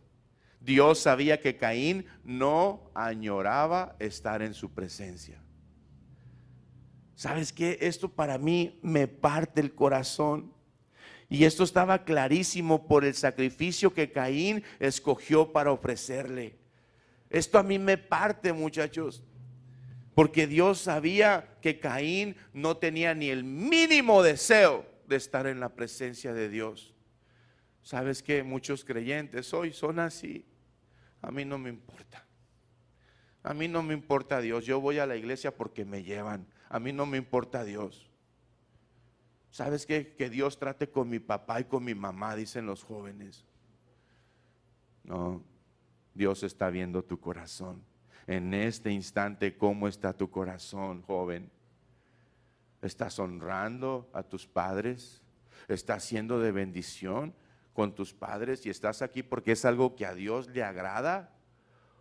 Dios sabía que Caín no añoraba estar en su presencia. ¿Sabes qué? Esto para mí me parte el corazón. Y esto estaba clarísimo por el sacrificio que Caín escogió para ofrecerle. Esto a mí me parte, muchachos. Porque Dios sabía que Caín no tenía ni el mínimo deseo de estar en la presencia de Dios. ¿Sabes qué? Muchos creyentes hoy son así. A mí no me importa. A mí no me importa Dios. Yo voy a la iglesia porque me llevan. A mí no me importa Dios. ¿Sabes qué? Que Dios trate con mi papá y con mi mamá, dicen los jóvenes. No, Dios está viendo tu corazón. En este instante, ¿cómo está tu corazón, joven? ¿Estás honrando a tus padres? ¿Estás siendo de bendición con tus padres? ¿Y estás aquí porque es algo que a Dios le agrada?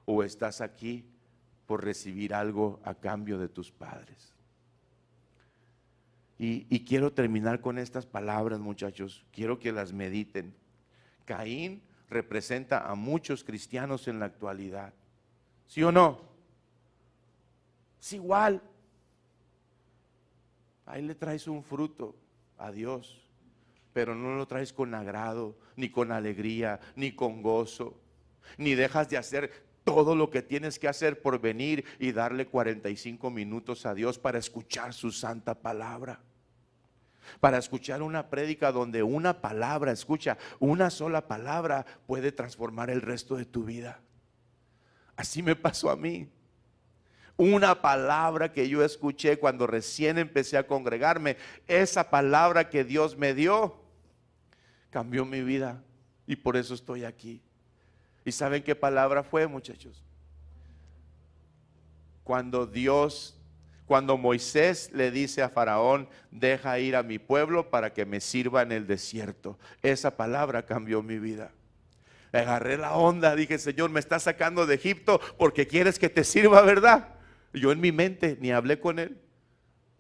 ¿O estás aquí por recibir algo a cambio de tus padres? Y quiero terminar con estas palabras, muchachos. Quiero que las mediten. Caín representa a muchos cristianos en la actualidad. ¿Sí o no? Es igual. Ahí le traes un fruto a Dios, pero no lo traes con agrado, ni con alegría, ni con gozo, ni dejas de hacer todo lo que tienes que hacer por venir y darle 45 minutos a Dios para escuchar su santa palabra. Para escuchar una prédica donde una palabra, escucha, una sola palabra puede transformar el resto de tu vida. Así me pasó a mí. Una palabra que yo escuché cuando recién empecé a congregarme, esa palabra que Dios me dio, cambió mi vida y por eso estoy aquí. ¿Y saben qué palabra fue, muchachos? Cuando Moisés le dice a Faraón, deja ir a mi pueblo para que me sirva en el desierto. Esa palabra cambió mi vida. Agarré la onda, dije, Señor, me estás sacando de Egipto porque quieres que te sirva, ¿verdad? Yo en mi mente ni hablé con él.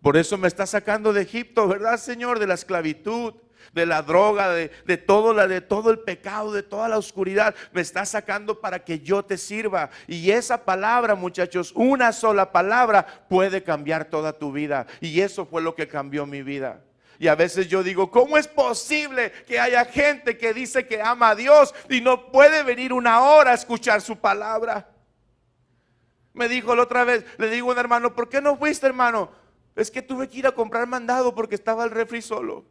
Por eso me estás sacando de Egipto, ¿verdad, Señor? De la esclavitud, de la droga, de todo el pecado, de toda la oscuridad. Me estás sacando para que yo te sirva. Y esa palabra, muchachos, una sola palabra puede cambiar toda tu vida. Y eso fue lo que cambió mi vida. Y a veces yo digo, ¿cómo es posible que haya gente que dice que ama a Dios y no puede venir una hora a escuchar su palabra? Me dijo la otra vez, le digo a un hermano, ¿por qué no fuiste, hermano? Es que tuve que ir a comprar mandado porque estaba el refri solo.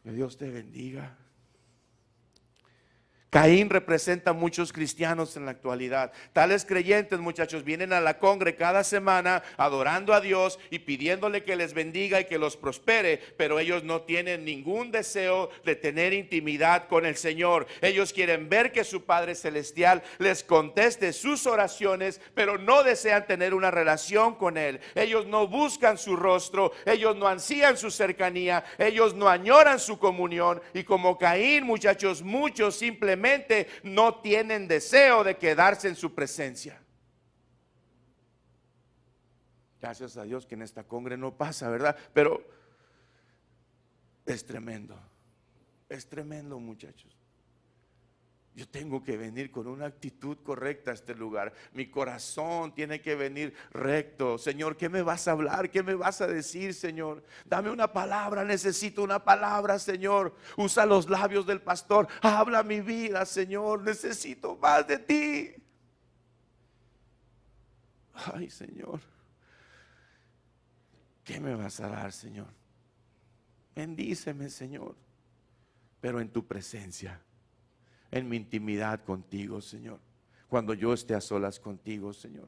Que Dios te bendiga. Caín representa a muchos cristianos en la actualidad. Tales creyentes, muchachos, vienen a la congre cada semana adorando a Dios y pidiéndole que les bendiga y que los prospere, pero ellos no tienen ningún deseo de tener intimidad con el Señor. Ellos quieren ver que su Padre Celestial les conteste sus oraciones, pero no desean tener una relación con Él. Ellos no buscan su rostro, ellos no ansían su cercanía, ellos no añoran su comunión. Y como Caín, muchachos, muchos simplemente no tienen deseo de quedarse en su presencia. Gracias a Dios que en esta congre no pasa, ¿verdad? Pero es tremendo, muchachos. Yo tengo que venir con una actitud correcta a este lugar. Mi corazón tiene que venir recto. Señor, ¿qué me vas a hablar? ¿Qué me vas a decir, Señor? Dame una palabra, necesito una palabra, Señor. Usa los labios del pastor. Habla mi vida, Señor. Necesito más de ti. Ay, Señor, ¿qué me vas a dar, Señor? Bendíceme, Señor, pero en tu presencia, en mi intimidad contigo, Señor. Cuando yo esté a solas contigo, Señor,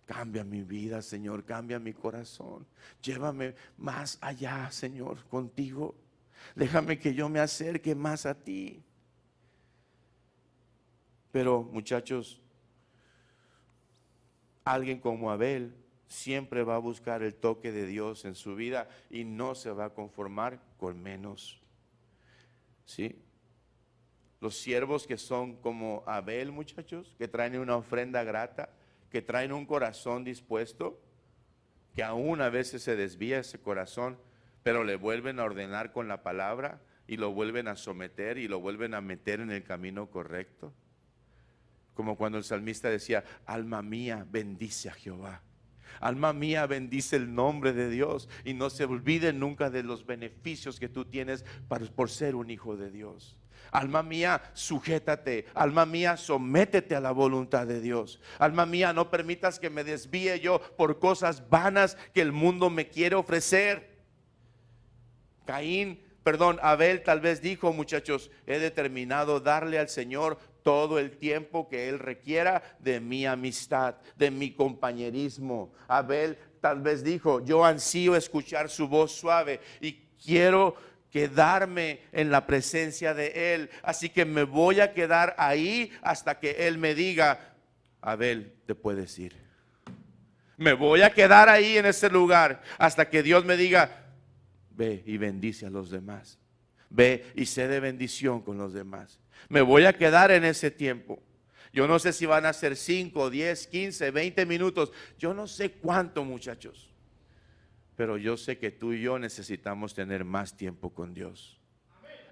cambia mi vida, Señor, cambia mi corazón. Llévame más allá, Señor, contigo. Déjame que yo me acerque más a ti. Pero, muchachos, alguien como Abel siempre va a buscar el toque de Dios en su vida y no se va a conformar con menos. ¿Sí? Los siervos que son como Abel, muchachos, que traen una ofrenda grata, que traen un corazón dispuesto, que aún a veces se desvía ese corazón, pero le vuelven a ordenar con la palabra y lo vuelven a someter y lo vuelven a meter en el camino correcto. Como cuando el salmista decía, alma mía, bendice a Jehová. Alma mía, bendice el nombre de Dios y no se olviden nunca de los beneficios que tú tienes por ser un hijo de Dios. Alma mía, sujétate. Alma mía, sométete a la voluntad de Dios. Alma mía, no permitas que me desvíe yo por cosas vanas que el mundo me quiere ofrecer. Abel tal vez dijo, muchachos, he determinado darle al Señor todo el tiempo que Él requiera de mi amistad, de mi compañerismo. Abel tal vez dijo, yo ansío escuchar su voz suave y quiero quedarme en la presencia de Él. Así que me voy a quedar ahí hasta que Él me diga, Abel, te puedes ir. Me voy a quedar ahí en ese lugar hasta que Dios me diga, ve y bendice a los demás. Ve y sé de bendición con los demás. Me voy a quedar en ese tiempo. Yo no sé si van a ser 5, 10, 15, 20 minutos. Yo no sé cuánto, muchachos. pero yo sé que tú y yo necesitamos tener más tiempo con Dios.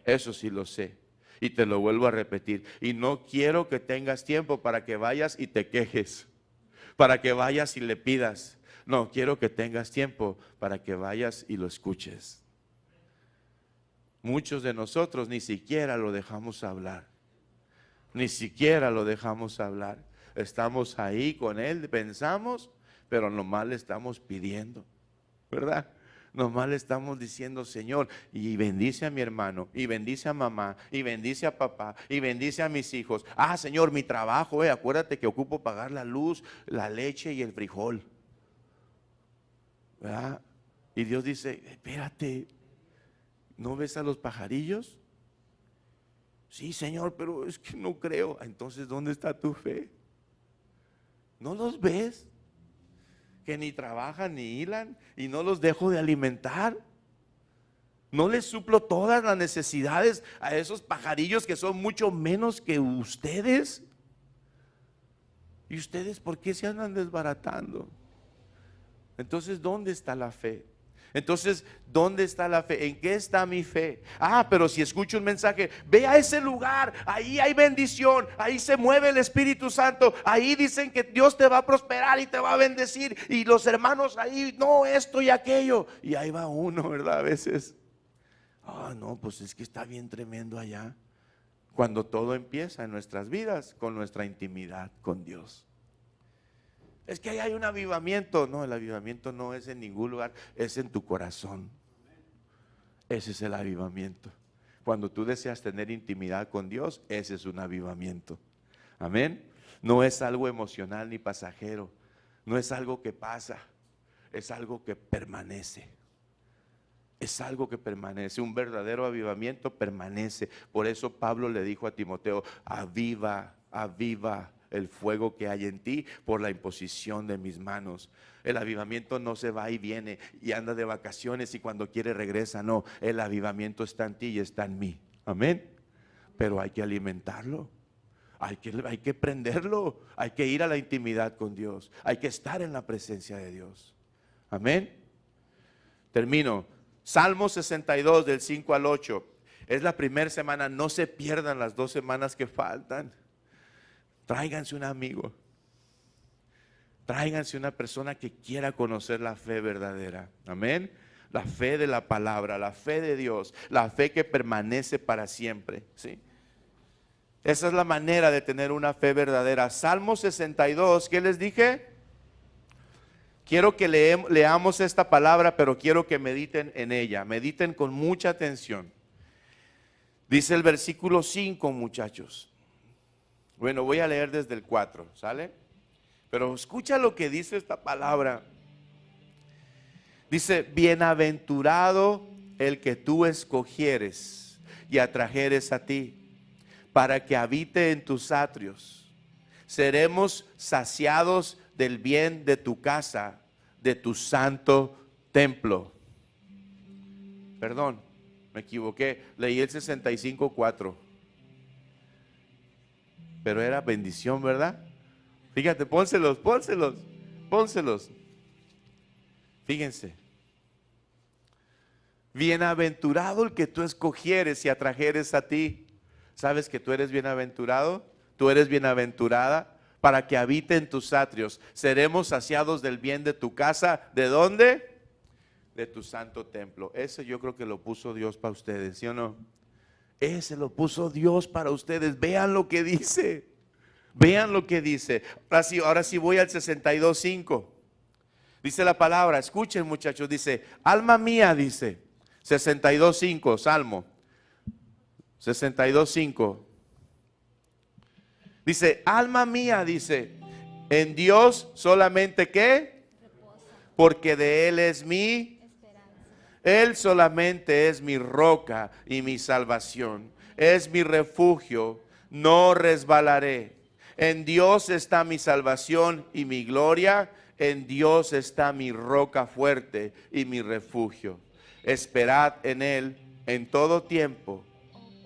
Eso sí lo sé. Y te lo vuelvo a repetir. Y no quiero que tengas tiempo para que vayas y te quejes, para que vayas y le pidas. No, quiero que tengas tiempo para que vayas y lo escuches. Muchos de nosotros ni siquiera lo dejamos hablar. Ni siquiera lo dejamos hablar. Estamos ahí con Él, pensamos, pero nomás le estamos pidiendo, ¿verdad? Nomás le estamos diciendo, Señor, y bendice a mi hermano, y bendice a mamá, y bendice a papá, y bendice a mis hijos. Ah, Señor, mi trabajo, acuérdate que ocupo pagar la luz, la leche y el frijol, ¿verdad? Y Dios dice, espérate, ¿no ves a los pajarillos? Sí, Señor, pero es que no creo. Entonces, ¿dónde está tu fe? ¿No los ves? Que ni trabajan ni hilan y no los dejo de alimentar. No les suplo todas las necesidades a esos pajarillos que son mucho menos que ustedes. ¿Y ustedes por qué se andan desbaratando? Entonces, ¿dónde está la fe? Entonces, ¿dónde está la fe? ¿En qué está mi fe? Ah, pero si escucho un mensaje, ve a ese lugar, ahí hay bendición, ahí se mueve el Espíritu Santo, ahí dicen que Dios te va a prosperar y te va a bendecir, y los hermanos ahí, no, esto y aquello, y ahí va uno, ¿verdad? A veces, no, pues es que está bien tremendo allá, cuando todo empieza en nuestras vidas con nuestra intimidad con Dios. Es que ahí hay un avivamiento. No, el avivamiento no es en ningún lugar, es en tu corazón. Ese es el avivamiento. Cuando tú deseas tener intimidad con Dios, ese es un avivamiento. Amén. No es algo emocional ni pasajero. No es algo que pasa. Es algo que permanece. Es algo que permanece. Un verdadero avivamiento permanece. Por eso Pablo le dijo a Timoteo, aviva, aviva el fuego que hay en ti por la imposición de mis manos. El avivamiento no se va y viene y anda de vacaciones y cuando quiere regresa. No, el avivamiento está en ti y está en mí. Amén. Pero hay que alimentarlo. Hay que prenderlo. Hay que ir a la intimidad con Dios. Hay que estar en la presencia de Dios. Amén. Termino. Salmo 62 del 5 al 8. Es la primera semana. No se pierdan las 2 semanas que faltan. Tráiganse un amigo. Tráiganse una persona que quiera conocer la fe verdadera. Amén. La fe de la palabra, la fe de Dios, la fe que permanece para siempre. ¿Sí? Esa es la manera de tener una fe verdadera. Salmo 62, ¿qué les dije? Quiero que leamos esta palabra, pero quiero que mediten en ella. Mediten con mucha atención. Dice el versículo 5, muchachos. Bueno, voy a leer desde el 4, ¿sale? Pero escucha lo que dice esta palabra. Dice, bienaventurado el que tú escogieres y atrajeres a ti, para que habite en tus atrios. Seremos saciados del bien de tu casa, de tu santo templo. Perdón, me equivoqué, leí el 65:4. Pero era bendición, ¿verdad? Fíjate, pónselos. Fíjense. Bienaventurado el que tú escogieres y atrajeres a ti. ¿Sabes que tú eres bienaventurado? Tú eres bienaventurada para que habite en tus atrios. Seremos saciados del bien de tu casa. ¿De dónde? De tu santo templo. Ese yo creo que lo puso Dios para ustedes, ¿sí o no? Ese lo puso Dios para ustedes. Vean lo que dice. Vean lo que dice. Ahora sí voy al 62:5. Dice la palabra, escuchen muchachos, dice, alma mía, dice, 62:5, Salmo 62:5. Dice, alma mía, dice, en Dios solamente ¿qué? Porque de Él es mi Él solamente es mi roca y mi salvación. Es mi refugio, no resbalaré. En Dios está mi salvación y mi gloria. En Dios está mi roca fuerte y mi refugio. Esperad en Él en todo tiempo,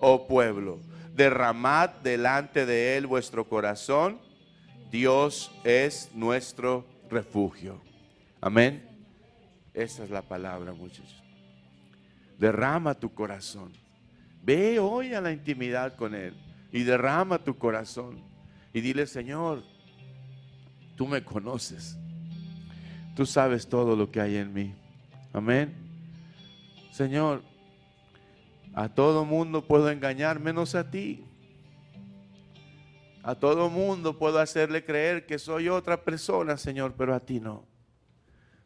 oh pueblo. Derramad delante de Él vuestro corazón. Dios es nuestro refugio. Amén. Esa es la palabra, muchachos. Derrama tu corazón. Ve hoy a la intimidad con Él y derrama tu corazón y dile: Señor, tú me conoces, tú sabes todo lo que hay en mí. Amén. Señor, a todo mundo puedo engañar menos a ti. A todo mundo puedo hacerle creer que soy otra persona, Señor, pero a ti no.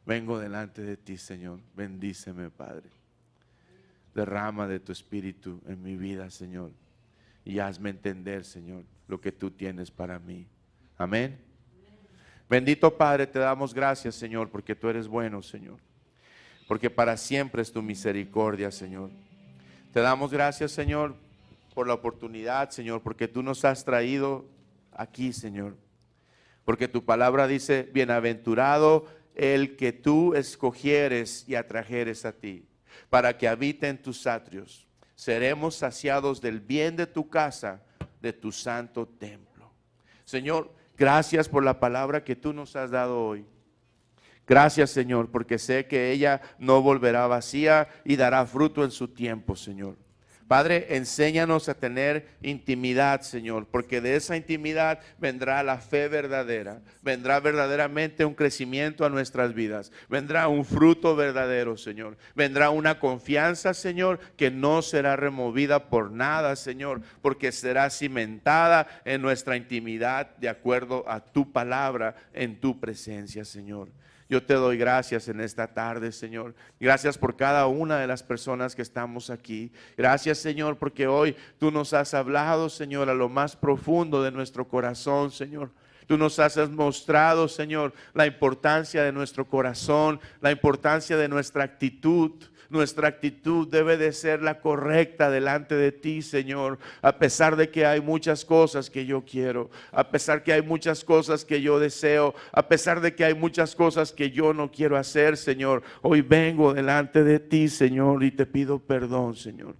Vengo delante de ti, Señor. Bendíceme, Padre. Derrama de tu espíritu en mi vida, Señor. Y hazme entender, Señor, lo que tú tienes para mí. Amén. Bendito Padre, te damos gracias, Señor, porque tú eres bueno, Señor. Porque para siempre es tu misericordia, Señor. Te damos gracias, Señor, por la oportunidad, Señor, porque tú nos has traído aquí, Señor. Porque tu palabra dice: bienaventurado el que tú escogieres y atrajeres a ti, para que habite en tus atrios. Seremos saciados del bien de tu casa, de tu santo templo. Señor, gracias por la palabra que tú nos has dado hoy. Gracias, Señor, porque sé que ella no volverá vacía y dará fruto en su tiempo, Señor. Padre, enséñanos a tener intimidad, Señor, porque de esa intimidad vendrá la fe verdadera, vendrá verdaderamente un crecimiento a nuestras vidas, vendrá un fruto verdadero, Señor, vendrá una confianza, Señor, que no será removida por nada, Señor, porque será cimentada en nuestra intimidad de acuerdo a tu palabra, en tu presencia, Señor. Yo te doy gracias en esta tarde, Señor. Gracias por cada una de las personas que estamos aquí. Gracias, Señor, porque hoy tú nos has hablado, Señor, a lo más profundo de nuestro corazón, Señor. Tú nos has mostrado, Señor, la importancia de nuestro corazón, la importancia de nuestra actitud. Nuestra actitud debe de ser la correcta delante de ti, Señor, a pesar de que hay muchas cosas que yo quiero, a pesar que hay muchas cosas que yo deseo, a pesar de que hay muchas cosas que yo no quiero hacer, Señor. Hoy vengo delante de ti, Señor, y te pido perdón, Señor.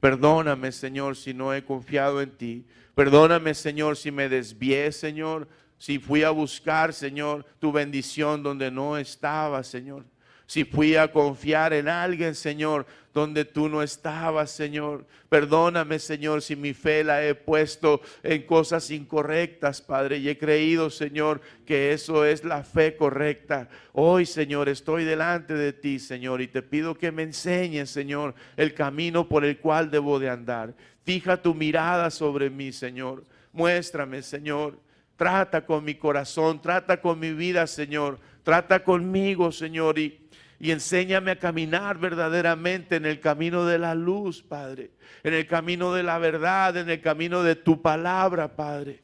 Perdóname, Señor, si no he confiado en ti. Perdóname, Señor, si me desvié, Señor, si fui a buscar, Señor, tu bendición donde no estaba, Señor. Si fui a confiar en alguien, Señor, donde tú no estabas, Señor. Perdóname, Señor, si mi fe la he puesto en cosas incorrectas, Padre, y he creído, Señor, que eso es la fe correcta. Hoy, Señor, estoy delante de ti, Señor, y te pido que me enseñes, Señor, el camino por el cual debo de andar. Fija tu mirada sobre mí, Señor. Muéstrame, Señor. Trata con mi corazón, trata con mi vida, Señor. Trata conmigo, Señor, y enséñame a caminar verdaderamente en el camino de la luz, Padre. En el camino de la verdad, en el camino de tu palabra, Padre.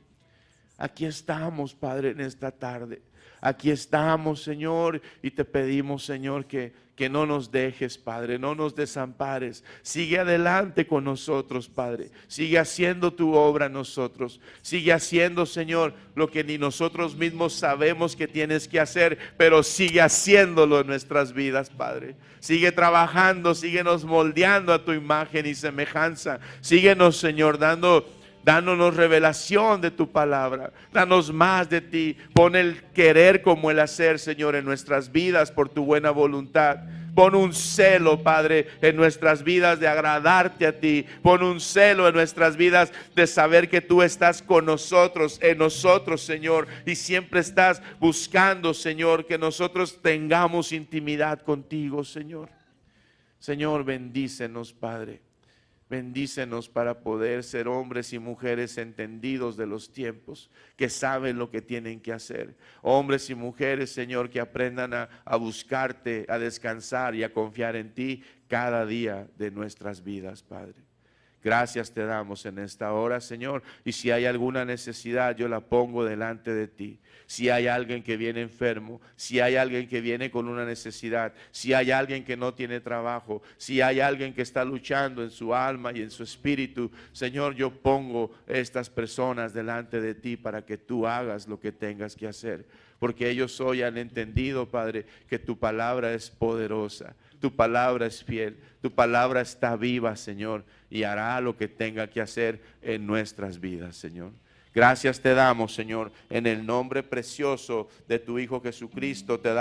Aquí estamos, Padre, en esta tarde. Aquí estamos, Señor, y te pedimos, Señor, que no nos dejes, Padre, no nos desampares. Sigue adelante con nosotros, Padre. Sigue haciendo tu obra en nosotros. Sigue haciendo, Señor, lo que ni nosotros mismos sabemos que tienes que hacer, pero sigue haciéndolo en nuestras vidas, Padre. Sigue trabajando, síguenos moldeando a tu imagen y semejanza. Síguenos, Señor, dándonos revelación de tu palabra. Danos más de ti. Pon el querer como el hacer, Señor, en nuestras vidas por tu buena voluntad. Pon un celo, Padre, en nuestras vidas de agradarte a ti. Pon un celo en nuestras vidas de saber que tú estás con nosotros, en nosotros, Señor. Y siempre estás buscando, Señor, que nosotros tengamos intimidad contigo, Señor. Señor, bendícenos, Padre. Bendícenos para poder ser hombres y mujeres entendidos de los tiempos, que saben lo que tienen que hacer. Hombres y mujeres, Señor, que aprendan a buscarte, a descansar y a confiar en ti cada día de nuestras vidas, Padre. Gracias te damos en esta hora, Señor. Y si hay alguna necesidad, yo la pongo delante de ti. Si hay alguien que viene enfermo, si hay alguien que viene con una necesidad, si hay alguien que no tiene trabajo, si hay alguien que está luchando en su alma y en su espíritu, Señor, yo pongo estas personas delante de ti para que tú hagas lo que tengas que hacer. Porque ellos hoy han entendido, Padre, que tu palabra es poderosa, tu palabra es fiel, tu palabra está viva, Señor, y hará lo que tenga que hacer en nuestras vidas, Señor. Gracias te damos, Señor, en el nombre precioso de tu Hijo Jesucristo. Te damos